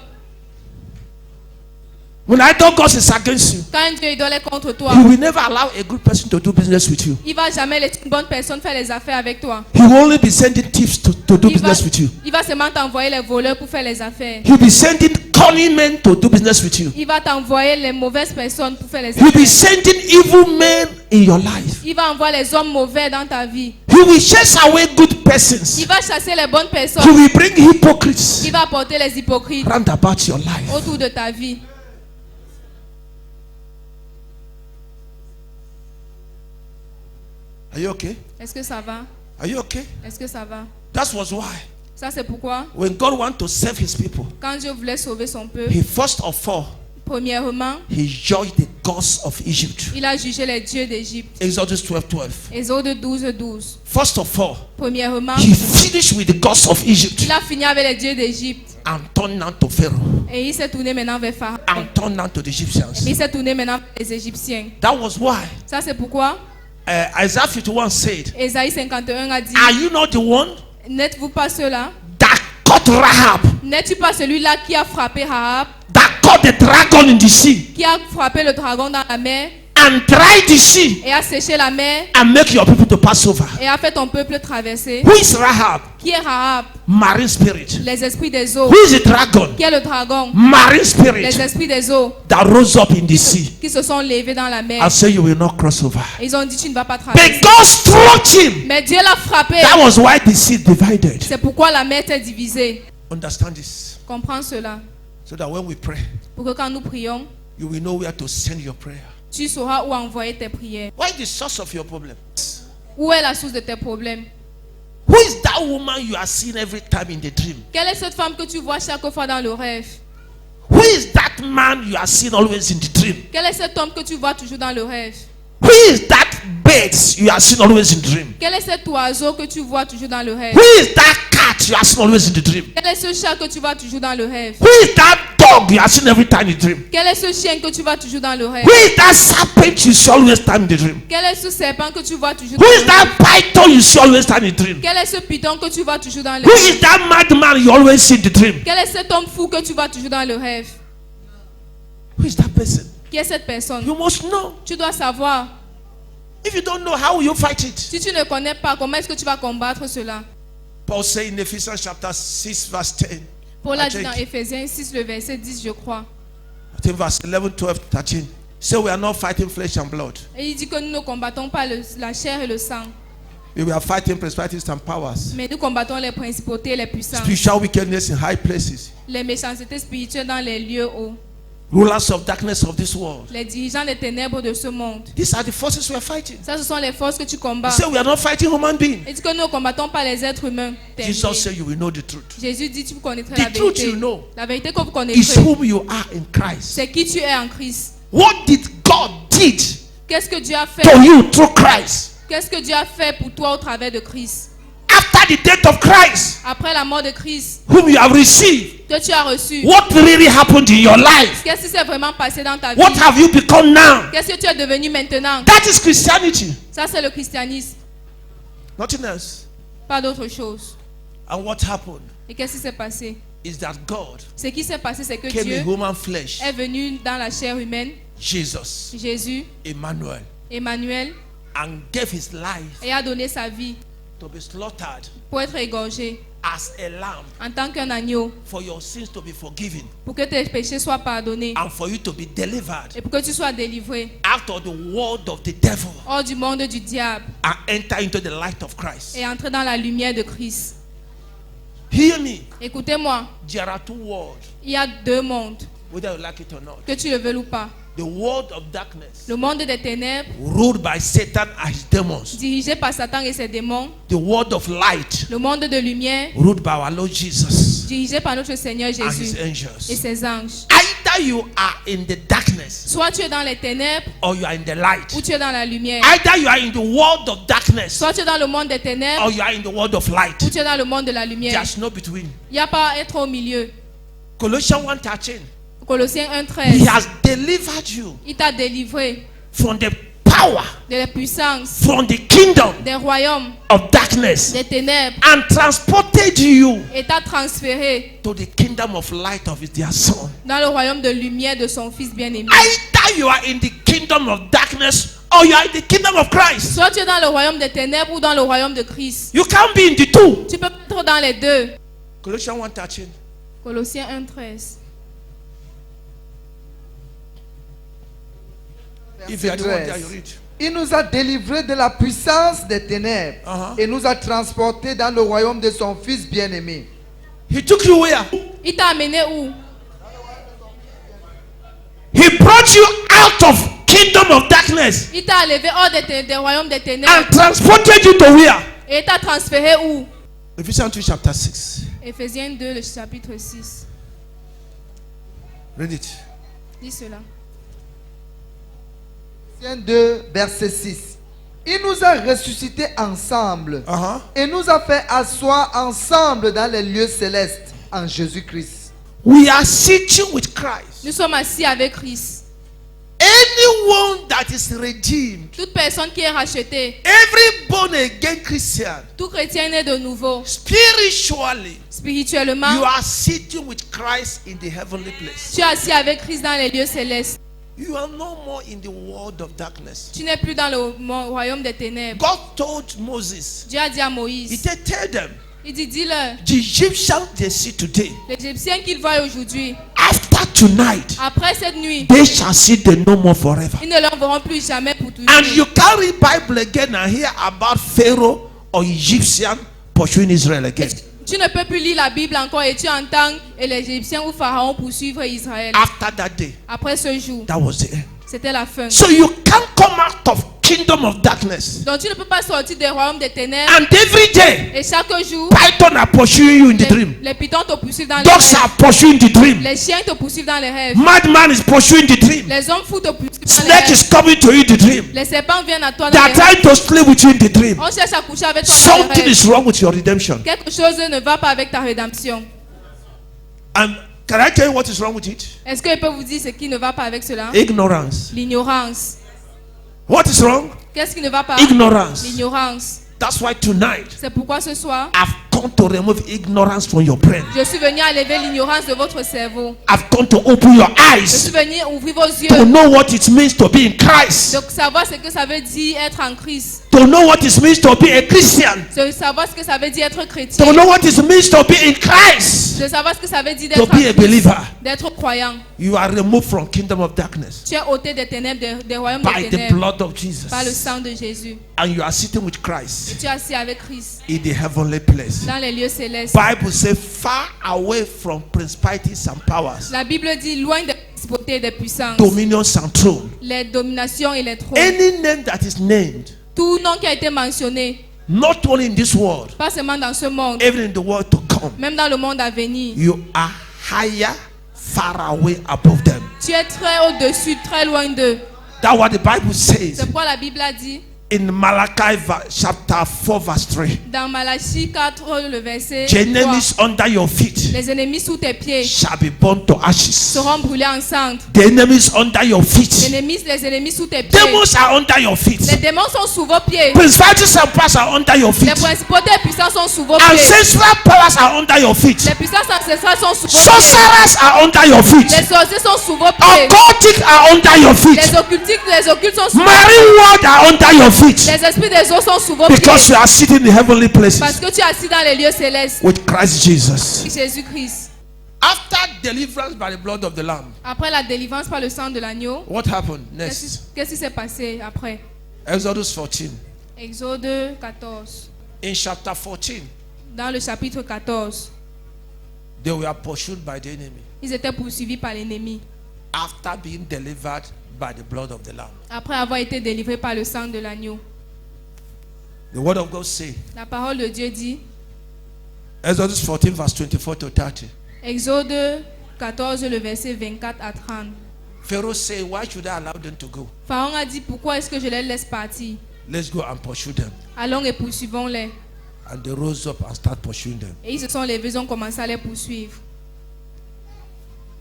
When I know God is against you, Quand un Dieu idole est contre toi, He will never allow a good person to do business with you. il va jamais laisser une bonne personne faire les affaires avec toi. He will only be sending thieves to do business with you. Il va seulement t'envoyer les voleurs pour faire les affaires. He'll be sending cunning men to do business with you. Il va t'envoyer les mauvaises personnes pour faire les He'll be affaires. sending evil men in your life. Il va envoyer les hommes mauvais dans ta vie. He will chase away good persons. Il va chasser les bonnes He personnes. will bring hypocrites Il va apporter les hypocrites round about your life. autour de ta vie. Are you okay? Est-ce que ça va? Are you okay? Est-ce que ça va? That was why Ça c'est pourquoi when God wants to save His people, quand Dieu voulait sauver son peuple, He first of all premièrement, He judged the gods of Egypt. il a jugé les dieux d'Égypte. Exodus 12:12. Exode 12, 12. First of all, Premièrement, He finished with the gods of Egypt il a fini avec les dieux d'Égypte. and turned now to Pharaoh Et il s'est tourné maintenant vers Pharaon. and turned now to the Egyptians. Il s'est tourné maintenant vers les Égyptiens. That was why Ça c'est pourquoi Isaiah 51 said, Ésaïe 51 a dit, "Are you not the one n'êtes-vous pas ceux-là? that caught Rahab, N'es-tu pas celui-là qui a frappé Rahab, that caught the dragon in the sea, qui a frappé le dragon dans la mer and dried the sea, et a séché la mer and make your people to pass over?" et a fait ton peuple traverser? Who is Rahab? Qui est Rahab? Marine spirit. Les esprits des eaux. Who is the dragon? Qui est le dragon? Marine spirit Les esprits des eaux that rose up in the sea qui se sont levés dans la mer. and say you will not cross over. Et ils ont dit tu ne vas pas But traverser. God struck him. Mais Dieu l'a frappé. That was why the sea divided. C'est pourquoi la mer s'est divisée. Understand this, Comprends cela. so that when we pray, Pour que quand nous prions, you will know where to send your prayer. tu sauras où envoyer tes prières. What is the source of your problem? Où est la source de tes problèmes? Who is that woman you are seeing every time in the dream? Quelle est cette femme que tu vois chaque fois dans le rêve? Who is that man you are seeing always in the dream? Quel est cet homme que tu vois toujours dans le rêve? Who is that bird you are seeing always in the dream? Quel est cet oiseau que tu vois toujours dans le rêve? Who is that cat you are seeing always in the dream? Quel est ce chat que tu vois toujours dans le rêve? Who is that dog you are seeing every time in the dream? Quel est ce chien que tu vois toujours dans le rêve? Who is that serpent you see always time in the dream? Quel est ce serpent que tu vois toujours Who dans is le rêve? that python you see always time in the dream? Quel est ce python que tu vois toujours dans le Who rêve? is that madman you always see in the dream? Quel est cet homme fou que tu vois toujours dans le rêve? Who is that person? Qui est cette personne? You must know. Tu dois savoir. If you don't know, how will you fight it? Si tu ne connais pas, comment est-ce que tu vas combattre cela? Paul said in Ephesians chapter 6 verse 10. Paul a I dit think. dans Éphésiens 6, le verset 10, je crois. I think verse 11, 12, 13. Say we are not fighting flesh and blood. Et il dit que nous ne combattons pas la chair et le sang, We are fighting principalities and powers. mais nous combattons les principautés et les puissances, Spiritual wickedness in high places. les méchancetés spirituelles dans les lieux hauts, Rulers of darkness of this world. les dirigeants des ténèbres de ce monde. These are the forces we are fighting. Ça, ce sont les forces que tu combats. Say we are not fighting human beings. Il dit que nous ne combattons pas les êtres humains. Jesus said you will know the truth. Jésus dit tu connaîtras la The truth vérité. you know La vérité que vous is connaîtrez, whom you are in Christ. c'est qui tu es en Christ. What did God did Qu'est-ce que Dieu a fait? to you through Christ? Qu'est-ce que Dieu a fait pour toi au travers de Christ? After the death of Christ, Après la mort de Christ, whom you have received, que tu as reçu. what really happened in your life? Qu'est-ce qui s'est vraiment passé dans ta vie? What have you become now? Qu'est-ce que tu es devenu maintenant? That is Christianity. Ça, c'est le christianisme. Nothing else. Pas d'autre chose. And what happened Et qu'est-ce qui s'est passé? is that God Ce qui s'est passé, c'est que came Dieu in human flesh. est venu dans la chair humaine, Jesus, Jésus, Emmanuel, Emmanuel, and gave his life et a donné sa vie to be slaughtered pour être égorgé as a lamb en tant qu'un agneau, for your sins to be forgiven pour que tes péchés soient pardonnés and for you to be delivered et pour que tu sois délivré out of the world of the devil hors du monde du diable and enter into the light of Christ. et entrer dans la lumière de Christ. Hear me. Écoutez-moi, There are two worlds, il y a deux mondes, whether you like it or not. que tu le veuilles ou pas. The world of darkness, Le monde des ténèbres, ruled by Satan and his demons. dirigé par Satan et ses démons. The world of light, Le monde de lumière, ruled by our Lord Jesus dirigé par notre Seigneur and his Jésus et angels. ses anges. Either you are in the darkness Soit tu es dans les ténèbres or you are in the light. ou tu es dans la lumière. Either you are in the world of darkness Soit tu es dans le monde des ténèbres or you are in the world of light. ou tu es dans le monde de la lumière. There's no between. Il n'y a pas à être au milieu. Colossians 1:13. Colossiens He 1:13. has delivered you Il t'a délivré from the power, de la puissance, from the kingdom des royaumes, of darkness, des ténèbres and transported you et t'a transféré to the kingdom of light of his dear son. dans le royaume de lumière de son Fils bien-aimé. Either you are in the kingdom of darkness or you are in the kingdom of Christ. Soit tu es dans le royaume des ténèbres ou dans le royaume de Christ. You can't be in the two. Tu peux être dans les deux. Colossians 1:13. Colossiens 1:13. If you are the one there, you read. Il nous a délivrés de la puissance des ténèbres et nous a transportés dans le royaume de son Fils bien-aimé. He took you where? Il t'a amené où? He brought you out of kingdom of darkness Il t'a élevé hors des royaumes des and ténèbres transported you to where? et il t'a transféré où? Ephesians 2 chapter 6. Éphésiens 2, le chapitre 6. Read it. Dis cela. Ephésiens 2, verset 6. Il nous a ressuscités ensemble et nous a fait asseoir ensemble dans les lieux célestes en Jésus-Christ. We are sitting with Christ. Nous sommes assis avec Christ. Anyone that is redeemed, Toute personne qui est rachetée, every born again Christian, tout chrétien né de nouveau, spiritually, spirituellement, you are sitting with Christ in the heavenly place. tu es assis avec Christ dans les lieux célestes. You are no more in the world of darkness. Tu n'es plus dans le royaume des ténèbres. God told Moses, Dieu a dit à He Moïse, said, tell them, il dit, dis-leur, the Egyptians they see today, l'Égyptien qu'ils voient aujourd'hui, after tonight, après cette nuit, they shall see them no more forever. ils ne leur verront plus jamais pour toujours. And you can't read Bible again and hear about Pharaoh or Egyptian pursuing Israel again. Tu ne peux plus lire la Bible encore et tu entends et les Égyptiens ou Pharaon poursuivre Israël. After that day, Après ce jour, that was the end. c'était la fin. So you can't come out of kingdom of darkness. Donc tu ne peux pas sortir des royaumes des ténèbres And every day, et chaque jour, python are pursuing you in the dream. les pitons te poursuivent dans les Dogs rêves. are pursuing the dream. Les chiens te poursuivent dans les rêves. Madman is pursuing the dream. Les hommes fous te poursuivent dans les Snake is rêves. coming to you in the dream. Les serpents viennent à toi They dans are les rêves. trying to sleep with you in the dream. On cherche à coucher avec toi dans les Something rêves. is wrong with your redemption. Quelque chose ne va pas avec ta rédemption. And can I tell you what is wrong with it? Est-ce que je peux vous dire ce qui ne va pas avec cela? Ignorance. L'ignorance. What is wrong? Qu'est-ce qui ne va pas? Ignorance. L'ignorance. That's why tonight C'est pourquoi ce soir, I've come to remove ignorance from your brain. Je suis venu enlever l'ignorance de votre cerveau. I've come to open your Je suis eyes venu ouvrir vos to yeux. know what it means to be in Christ. Donc savoir ce que ça veut dire être en Christ. To know what it means to be a Christian. De savoir ce que ça veut dire être To chrétien. know what it means to be in Christ. De savoir ce que ça veut dire To d'être en be a Christ. believer. D'être croyant. You are removed from kingdom of darkness Tu es ôté des ténèbres, des royaumes by des the ténèbres blood of Jesus. par le sang de Jésus. And you are sitting with Et Christ tu es assis avec Christ in the heavenly place. dans les lieux célestes. Bible says far away from principalities and powers, La Bible dit loin des principautés et des puissances, dominions and thrones. les dominations et les trônes. Any name that is named, Tout nom qui a été mentionné, not only in this world, pas seulement dans ce monde, even in the world to come, même dans le monde à venir. you are higher, far away above them. Tu es très au-dessus, très loin d'eux. That's what the Bible says C'est pourquoi la Bible a dit in Malachi chapter 4 verse 3. dans Malachie 4, le verset The 3, enemies under your feet les ennemis sous tes pieds shall be burned to ashes. seront brûlés en cendres. The enemies under your feet. Les ennemis sous tes pieds. Demons are under your feet. Les démons sont sous vos pieds. Principalities and powers are under your Les feet. principautés et puissances sont sous vos pieds. Ancestral powers are under your feet. Les puissances ancestrales sont sous vos pieds. Sorcerers are under your feet. Les sorciers sont sous vos pieds. Occultic are under your feet. Les occultes sont sous vos pieds. Marine world are under your feet. Les esprits des eaux sont sous vos Because pieds. you are sitting in heavenly Parce places que tu es assis dans les lieux célestes. with Christ Jesus. Jésus-Christ. After deliverance by the blood of the Lamb, Après la délivrance par le sang de l'agneau, what happened next? qu'est-ce qui s'est passé après? Exodus 14. Exode 14. In chapter 14, Dans le chapitre 14, they were pursued by the enemy ils étaient poursuivis par l'ennemi. after being delivered by the blood of the Lamb. Après avoir été délivrés par le sang de l'agneau. The word of God says, La parole de Dieu dit, Exodus 14 verse 24 to 30. Exode 14, le verset 24 à 30. Pharaoh said, why should I allow them to go? Pharaon a dit, pourquoi est-ce que je les laisse partir? Let's go and pursue them. Allons et poursuivons-les. And they rose up and started pursuing them. Et ils se sont levés, ils ont commencé à les poursuivre.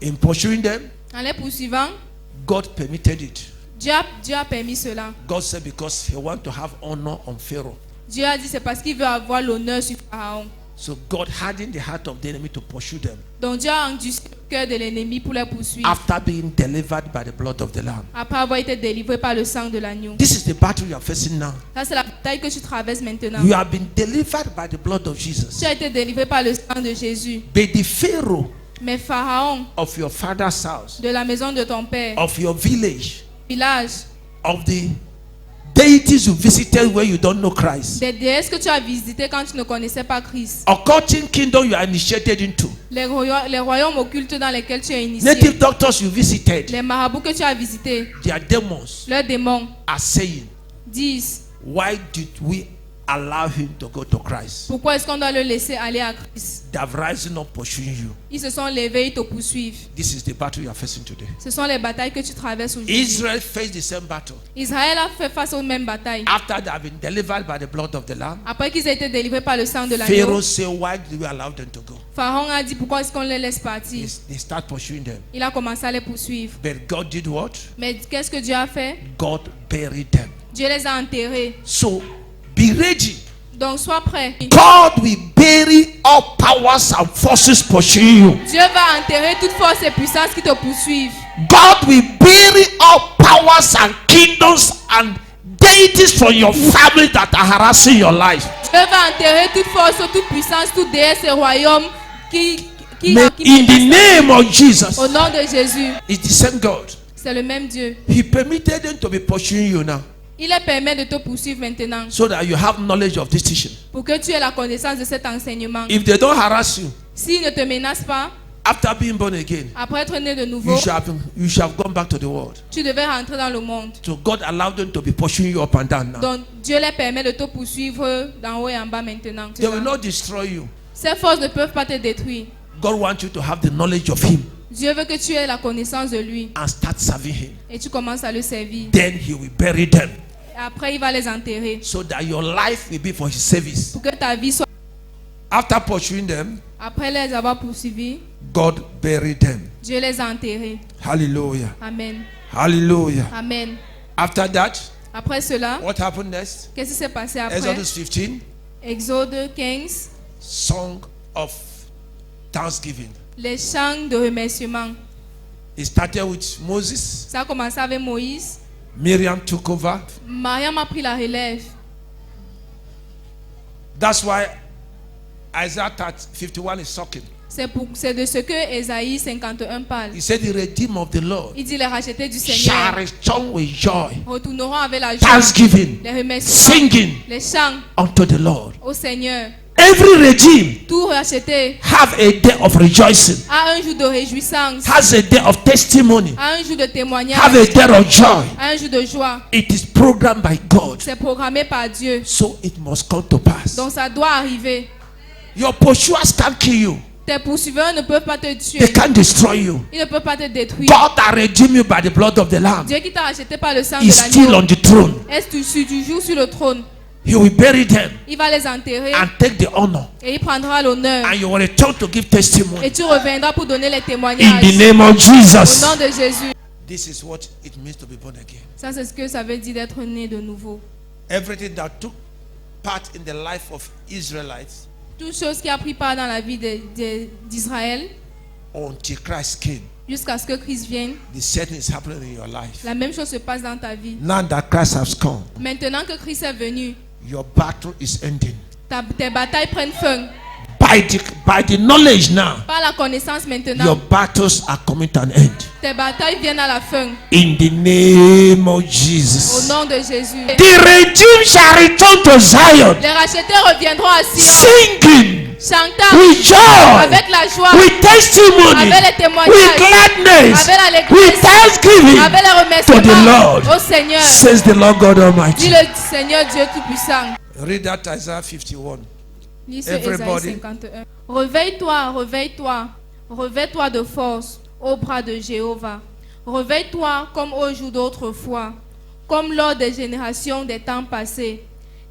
In pursuing them, En les poursuivant, God permitted it. Dieu a permis cela. God said because he wants to have honor on Pharaoh. Dieu a dit, c'est parce qu'il veut avoir l'honneur sur Pharaon. So God hardened the heart of the enemy to pursue them Donc Dieu a endurci le cœur de l'ennemi pour les poursuivre. after being delivered by the blood of the Lamb. Après avoir été délivré par le sang de l'agneau. This is the battle you are facing now. Ça, c'est la bataille que tu traverses maintenant. You have been delivered by the blood of Jesus. Tu as été délivré par le sang de Jésus. But the Pharaoh Mais Pharaon, of your father's house, de la maison de ton père, of your village, village, of the deities you visited where you don't know Christ, des déesses que tu as visitées quand tu ne connaissais pas Christ, occulting kingdom you are initiated into, les royaumes occultes dans lesquels tu es initié, native doctors you visited, les marabouts que tu as visités, their demons leurs démons are saying, disent, why did we allow him to go to Christ? pourquoi est-ce qu'on doit le laisser aller à Christ? They have risen up pursuing you. Ils se sont levés, ils te poursuivent. This is the battle you are facing today. Ce sont les batailles que tu traverses aujourd'hui. Israel faced the same battle Israël a fait face aux mêmes batailles. after they have been delivered by the blood of the Lamb. Après qu'ils aient été délivrés par le sang de Pharaoh l'agneau, said, why did we allow them to go? Pharaon a dit, pourquoi est-ce qu'on les laisse partir? They start pursuing them. Il a commencé à les poursuivre. But God did what? Mais qu'est-ce que Dieu a fait? God buried them. Dieu les a enterrés. So be ready. Donc sois prêt. God will bury all powers and forces pursuing you. Dieu va enterrer toute force et puissance qui te poursuivent. God will bury all powers and kingdoms and deities from your family that are harassing your life. Dieu va enterrer toute force, toute puissance, toute déesse et royaume qui May, in the name of Jesus, au nom de Jésus. it's the same God. C'est le même Dieu. He permitted them to be pursuing you now Il les permet de te poursuivre maintenant so that you have knowledge of this teaching. pour que tu aies la connaissance de cet enseignement. If they don't harass you S'il ne te menace pas, after being born again, après être né de nouveau, you shall have gone back to the world. tu devais rentrer dans le monde. So God allowed them to be pursuing you up and down now. Donc Dieu les permet de te poursuivre d'en haut et en bas maintenant. They will not destroy you. Ces forces ne peuvent pas te détruire. God wants you to have the knowledge of Him Dieu veut que tu aies la connaissance de lui and start serving Him. et tu commences à le servir. Then He will bury them Après, il va les enterrer so that your life will be for His service. pour que ta vie soit. After pursuing them, Après les avoir poursuivis, God buried them. Dieu les a enterrés. Hallelujah. Amen. Hallelujah. Amen. After that, Après cela, what happened next? qu'est-ce qui s'est passé après? Exodus 15. Exode 15, song of thanksgiving. Les chants de remerciement. It started with Moses. Ça a commencé avec Moïse. Miriam took over. Mariam a pris la relève. That's why Isaiah 51 is talking. C'est de ce que Ésaïe 51 parle. He said the redeemed of the Lord Il dit les rachetés du shall Seigneur return with joy, retourneront avec la joie, thanksgiving, les remerciements, singing les chants unto the Lord. au Seigneur. Every redeemed Tout racheté have a day of rejoicing, a un jour de réjouissance, has a day of testimony, a un jour de témoignage, have a day of joy. a un jour de joie. It is programmed by God, C'est programmé par Dieu. so it must come to pass. Donc ça doit arriver. Your pursuers can't kill you. Tes poursuiveurs ne peuvent pas te They tuer. can't destroy you. Ils ne peuvent pas te détruire. God that redeemed you by the blood of the Lamb Dieu qui t'a racheté par le sang is de still l'agneau on the throne. est toujours sur le trône. He will bury them Il va les enterrer and take the honor, et il prendra l'honneur. and you will return to give testimony Et tu reviendras pour donner les in the témoignages name of au Jesus. nom de Jésus. This is what it means to be born again. Ça, c'est ce que ça veut dire d'être né de nouveau. Everything that took part in the life of Israelites Toute chose qui a pris part dans la vie d'Israël until Christ came, jusqu'à ce que Christ vienne, the same is happening in your life. la même chose se passe dans ta vie. Now that Christ has come, Maintenant que Christ est venu, your battle is ending. tes batailles prennent fin. By the knowledge now, Par la connaissance your maintenant, battles are coming to an end. tes batailles viennent à la fin. In the name of Au Jesus. nom de Jésus. The redeemed shall return to Zion, Les rachetés reviendront à Sion, singing chantant with joy, avec la joie, with testimony, avec les with témoignages, gladness, avec with l'allégresse, thanksgiving avec les to the remerciements Lord, au Seigneur. says the Lord God Dis Almighty. le Seigneur Dieu Tout-Puissant. Read that Isaiah 51. Lis ce Everybody. Ésaïe 51. Réveille-toi, réveille-toi, réveille-toi de force, ô bras de Jéhovah. Réveille-toi comme au jour d'autrefois, comme lors des générations des temps passés.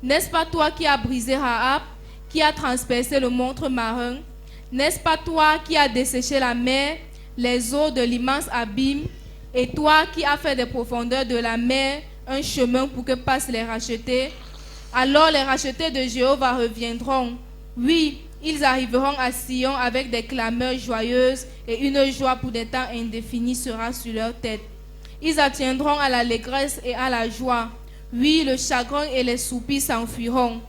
N'est-ce pas toi qui as brisé Rahab, qui a transpercé le montre marin? N'est-ce pas toi qui as desséché la mer, les eaux de l'immense abîme, et toi qui as fait des profondeurs de la mer un chemin pour que passent les rachetés? Alors les rachetés de Jéhovah reviendront. Oui, ils arriveront à Sion avec des clameurs joyeuses et une joie pour des temps indéfinis sera sur leur tête. Ils attiendront à l'allégresse et à la joie. Oui, le chagrin et les soupirs s'enfuiront.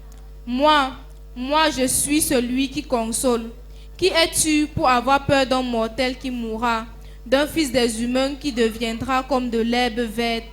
Moi, je suis celui qui console. Qui es-tu pour avoir peur d'un mortel qui mourra, d'un fils des humains qui deviendra comme de l'herbe verte,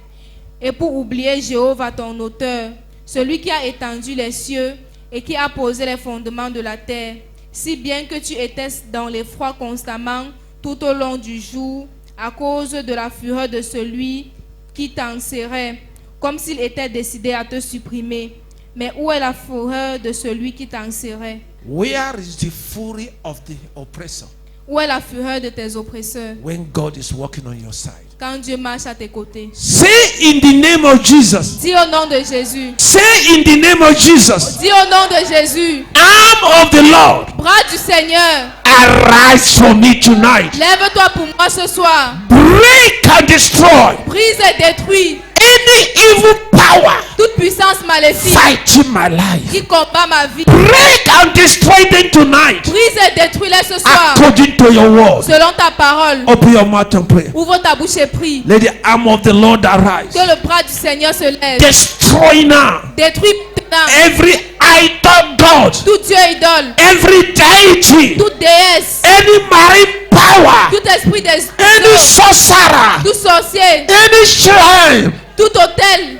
et pour oublier Jéhovah ton auteur, celui qui a étendu les cieux et qui a posé les fondements de la terre, si bien que tu étais dans l'effroi constamment tout au long du jour, à cause de la fureur de celui qui t'enserrait, comme s'il était décidé à te supprimer. Mais où est la fureur de celui qui t'enserrait? Where is the fury of the oppressor Où est la fureur de tes oppresseurs when God is working on your side? quand Dieu marche à tes côtés? Say in the name of Jesus. Dis au nom de Jésus. Say in the name of Jesus. Dis au nom de Jésus. Arm of the Lord, Bras du Seigneur, arise for me tonight. lève-toi pour moi ce soir. Break and destroy Brise et détruis any evil power toute puissance maléfique fighting my life. qui combat ma vie. Break and destroy them tonight Brise et détruis-les ce soir according to your word. selon ta parole. Open your mouth and pray. Ouvre ta bouche et prie. Let the arm of the Lord arise. Que le bras du Seigneur se lève. Destroy now Détruis maintenant every idol god, tout Dieu idole, every deity, toute déesse, any marine power, tout esprit des any sorcerer, tout sorcier, any shrine, tout hôtel,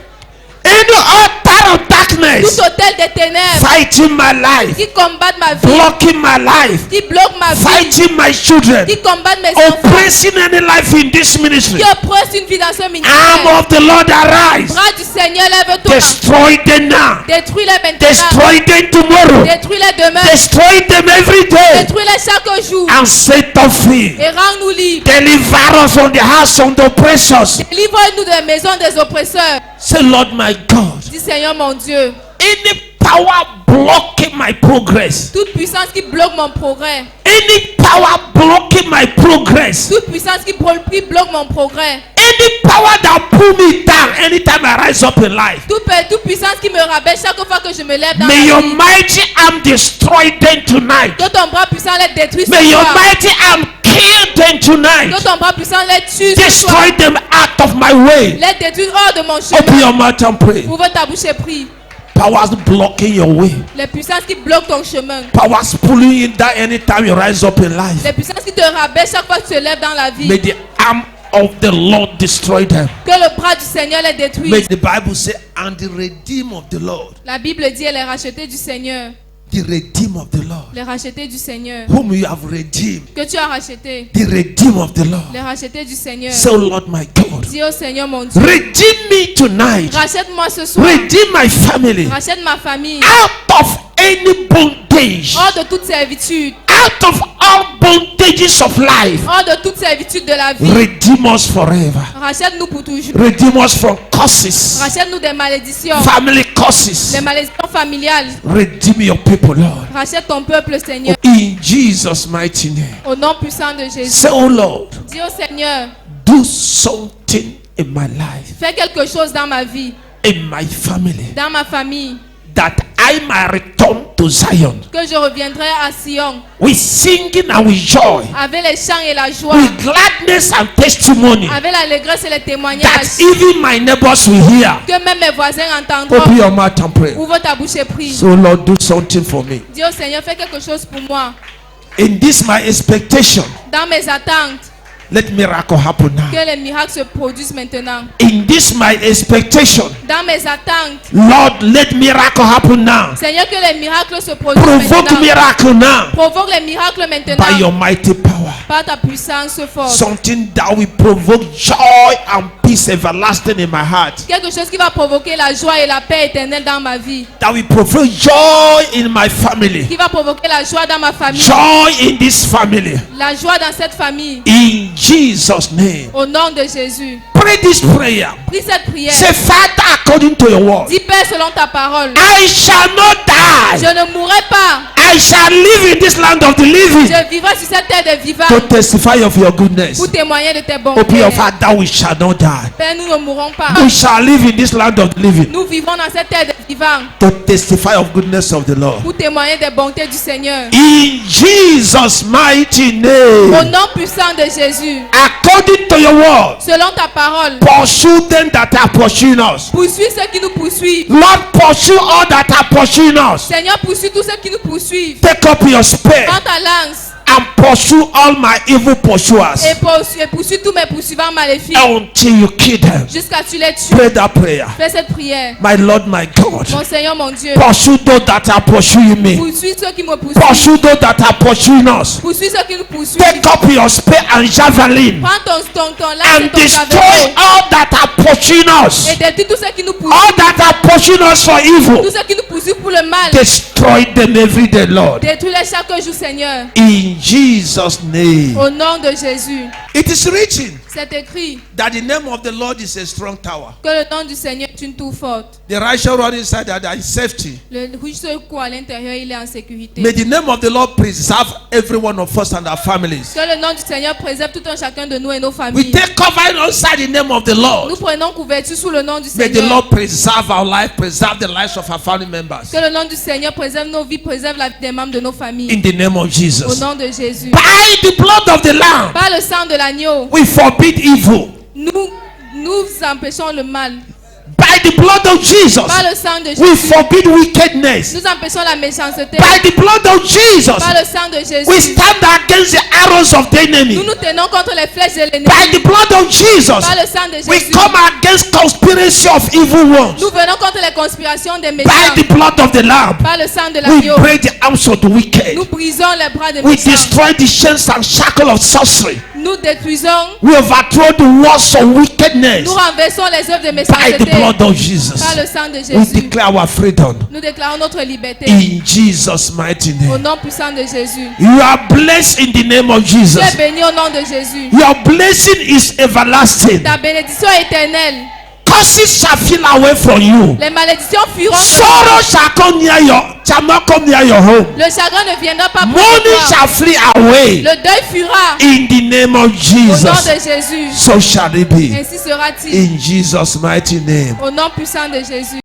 any altar of tout darkness hôtel des ténèbres fighting my life, qui combattent ma vie, blocking my life, qui bloquent ma vie, fighting my children, qui combattent mes enfants, oppressing any life in this ministry. qui oppressent une vie dans ce Arm ministère. of the Lord arise. Bras du Seigneur, lève-toi. Destroy them now. Détruis-les maintenant. Destroy them tomorrow. Détruis-les demain. Destroy them every day. Détruis-les chaque jour. And set us free. Et rends-nous libres. Deliver us from the house of the oppressors. Délivre-nous de la maison des oppresseurs. Say, Lord my God, Dis Seigneur mon Dieu. any power blocking my progress, toute puissance qui bloque mon progrès, any power blocking my progress, toute puissance qui bloque mon progrès, any power that pull me down anytime I rise up in life, toute puissance qui me rabaisse chaque fois que je me lève dans may la your vie. mighty arm destroy them tonight. Que ton bras puissant les détruise ce May your soir. mighty arm kill them tonight. Que ton bras puissant les tue ce soir. Destroy them out of my way. Les détruire hors de mon Open chemin. your mouth and pray. Ouvre ta bouche et prie. Powers blocking your way. Les puissances qui bloquent ton chemin. Powers pulling you down anytime you rise up in life. Les puissances qui te rabaissent chaque fois que tu te lèves dans la vie. May the arm of the Lord destroy them. Que le bras du Seigneur les May détruise. the Bible say, and the redeemed of the Lord, La Bible dit, elle est rachetée du Seigneur. the redeemed of the Lord, Les rachetés du Seigneur. whom you have redeemed, Que tu as racheté. the redeemed of the Lord. Les rachetés du Seigneur. Say, oh Lord my God, Dis au Seigneur mon Dieu. redeem me tonight. Rachète-moi ce soir. Redeem my family Rachète ma famille. out of any bondage, Hors de toute servitude. out of all bondages of life. Hors de toute servitude de la vie. Redeem us forever. Rachète-nous pour toujours. Redeem us from curses, Rachète-nous des malédictions. family curses. Des malédictions familiales. Redeem your people, Lord. Rachète ton peuple, Seigneur. In Jesus' mighty name. Au nom puissant de Jésus. Say, oh Lord, Dis au Seigneur, do something in my life, fais quelque chose dans ma vie, in my family, dans ma famille, that I might return to Zion que je reviendrai à Sion with singing and with joy, avec les chants et la joie, with gladness and testimony, avec l'allégresse et les that témoignages, even my neighbors will hear. que même mes voisins Open entendront. your mouth and pray. Ouvre ta bouche et prie. So Lord, do something for me. Dis au Seigneur, fais quelque chose pour moi. In this my expectation, Dans mes attentes, let miracle happen now. que les miracles se produisent maintenant. In this my expectation, Dans mes attentes, Lord, let miracle happen now. Seigneur, que les miracles se produisent Provoke maintenant. miracle now Provoque les miracles by maintenant your mighty power. par ta puissance forte. Something that will provoke joy and peace everlasting in my heart. Quelque chose qui va provoquer la joie et la paix éternelle dans ma vie. That will provoke joy in my family. Qui va provoquer la joie dans ma famille. Joy in this family. La joie dans cette famille. In Jesus' name. Au nom de Jésus. Pray this prayer. Prie cette prière. Say, Father, according to your word, Dis Père selon ta parole. I shall not die. Je ne mourrai pas. I shall live in this land of the living Je vivrai sur cette terre des vivants. to testify of your goodness. Pour témoigner de tes Open bontés. your Father, we shall not die. Père, nous ne mourrons pas. We shall live in this land of the living Nous vivons dans cette terre des vivants. to testify of goodness of the Lord. Pour témoigner des bontés du Seigneur. In Jesus' mighty Au name, nom puissant de Jésus. according to your word, Selon ta parole. pursue them that are pursuing us. Poursuis ceux qui nous poursuivent. Lord, pursue all that are pursuing us. Seigneur, poursuis tous ceux qui nous poursuivent. Take up your spear Prends ta lance and pursue all my evil pursuers et poursuis tous mes poursuivants maléfiques until you kill them. jusqu'à ce que tu les tues. Pray that prayer. Fais cette prière. My Lord, my God, Mon Seigneur, mon Dieu. pursue those that are pursuing me. Poursuis ceux qui me poursuivent. Pursue those that are pursuing us. Poursuis ceux qui nous poursuivent. Take up your spear and javelin Prends ton lance et and ton destroy javelot. all that are pursuing us. Et détruis tous ceux qui nous All poursuivent. that are pursuing us for evil. Tous ceux qui nous poursuivent pour le mal. Destroy them every day, Lord. Détruis-les chaque jour, Seigneur. In Jesus' name. Au nom de Jésus. It is written C'est écrit that the name of the Lord is a strong tower. que le nom du Seigneur est une tour forte. The righteous run inside that there is safety. Le riche se court à l'intérieur, il est en sécurité. May the name of the Lord preserve every one of us and our families. Que le nom du Seigneur préserve tout un chacun de nous et nos We familles. take cover inside the name of the Lord. Nous prenons couverture sous le nom du May the Seigneur. Lord preserve our life, preserve the lives of our family members. Que le nom du Seigneur préserve nos vies, préserve la vie des membres de nos familles. In the name of Au Jesus. nom de Jésus. By the blood of the Lamb, Par le sang de l'agneau, we forbid evil. nous empêchons le mal. By the blood of Jesus, Par le sang de we Jésus, forbid wickedness. nous empêchons la méchanceté. By the blood of Jesus, Par le sang de we Jésus, stand against the arrows of the enemy. nous nous tenons contre les flèches de l'ennemi. By the blood of Jesus, Par le sang de we Jésus, come against conspiracy of evil ones. nous venons contre les conspirations des By méchants. the blood of the Lamb, Par le sang de we l'agneau, break the arms of the wicked. nous brisons les bras des We méchants. destroy the chains and shackles of sorcery. Nous détruisons, We overthrow the walls of wickedness. nous renversons les œuvres de By the méchanceté. blood of Jesus, Par le sang de we Jésus, declare our freedom. nous déclarons notre liberté. In Jesus' mighty Au name. nom puissant de Jésus. You are blessed in the name of Tu Jesus. es béni au nom de Jésus. Your blessing is everlasting. Ta bénédiction est éternelle. Come Curses shall flee away from you. Les malédictions fuiront. Sorrow shall not come near your home. Le chagrin ne viendra pas pour Mourning toi. shall flee away. Le deuil fuira. In the name of Au nom Jesus. de Jésus. So shall it be. Ainsi sera-t-il. In Jesus' mighty name. Au nom puissant de Jésus.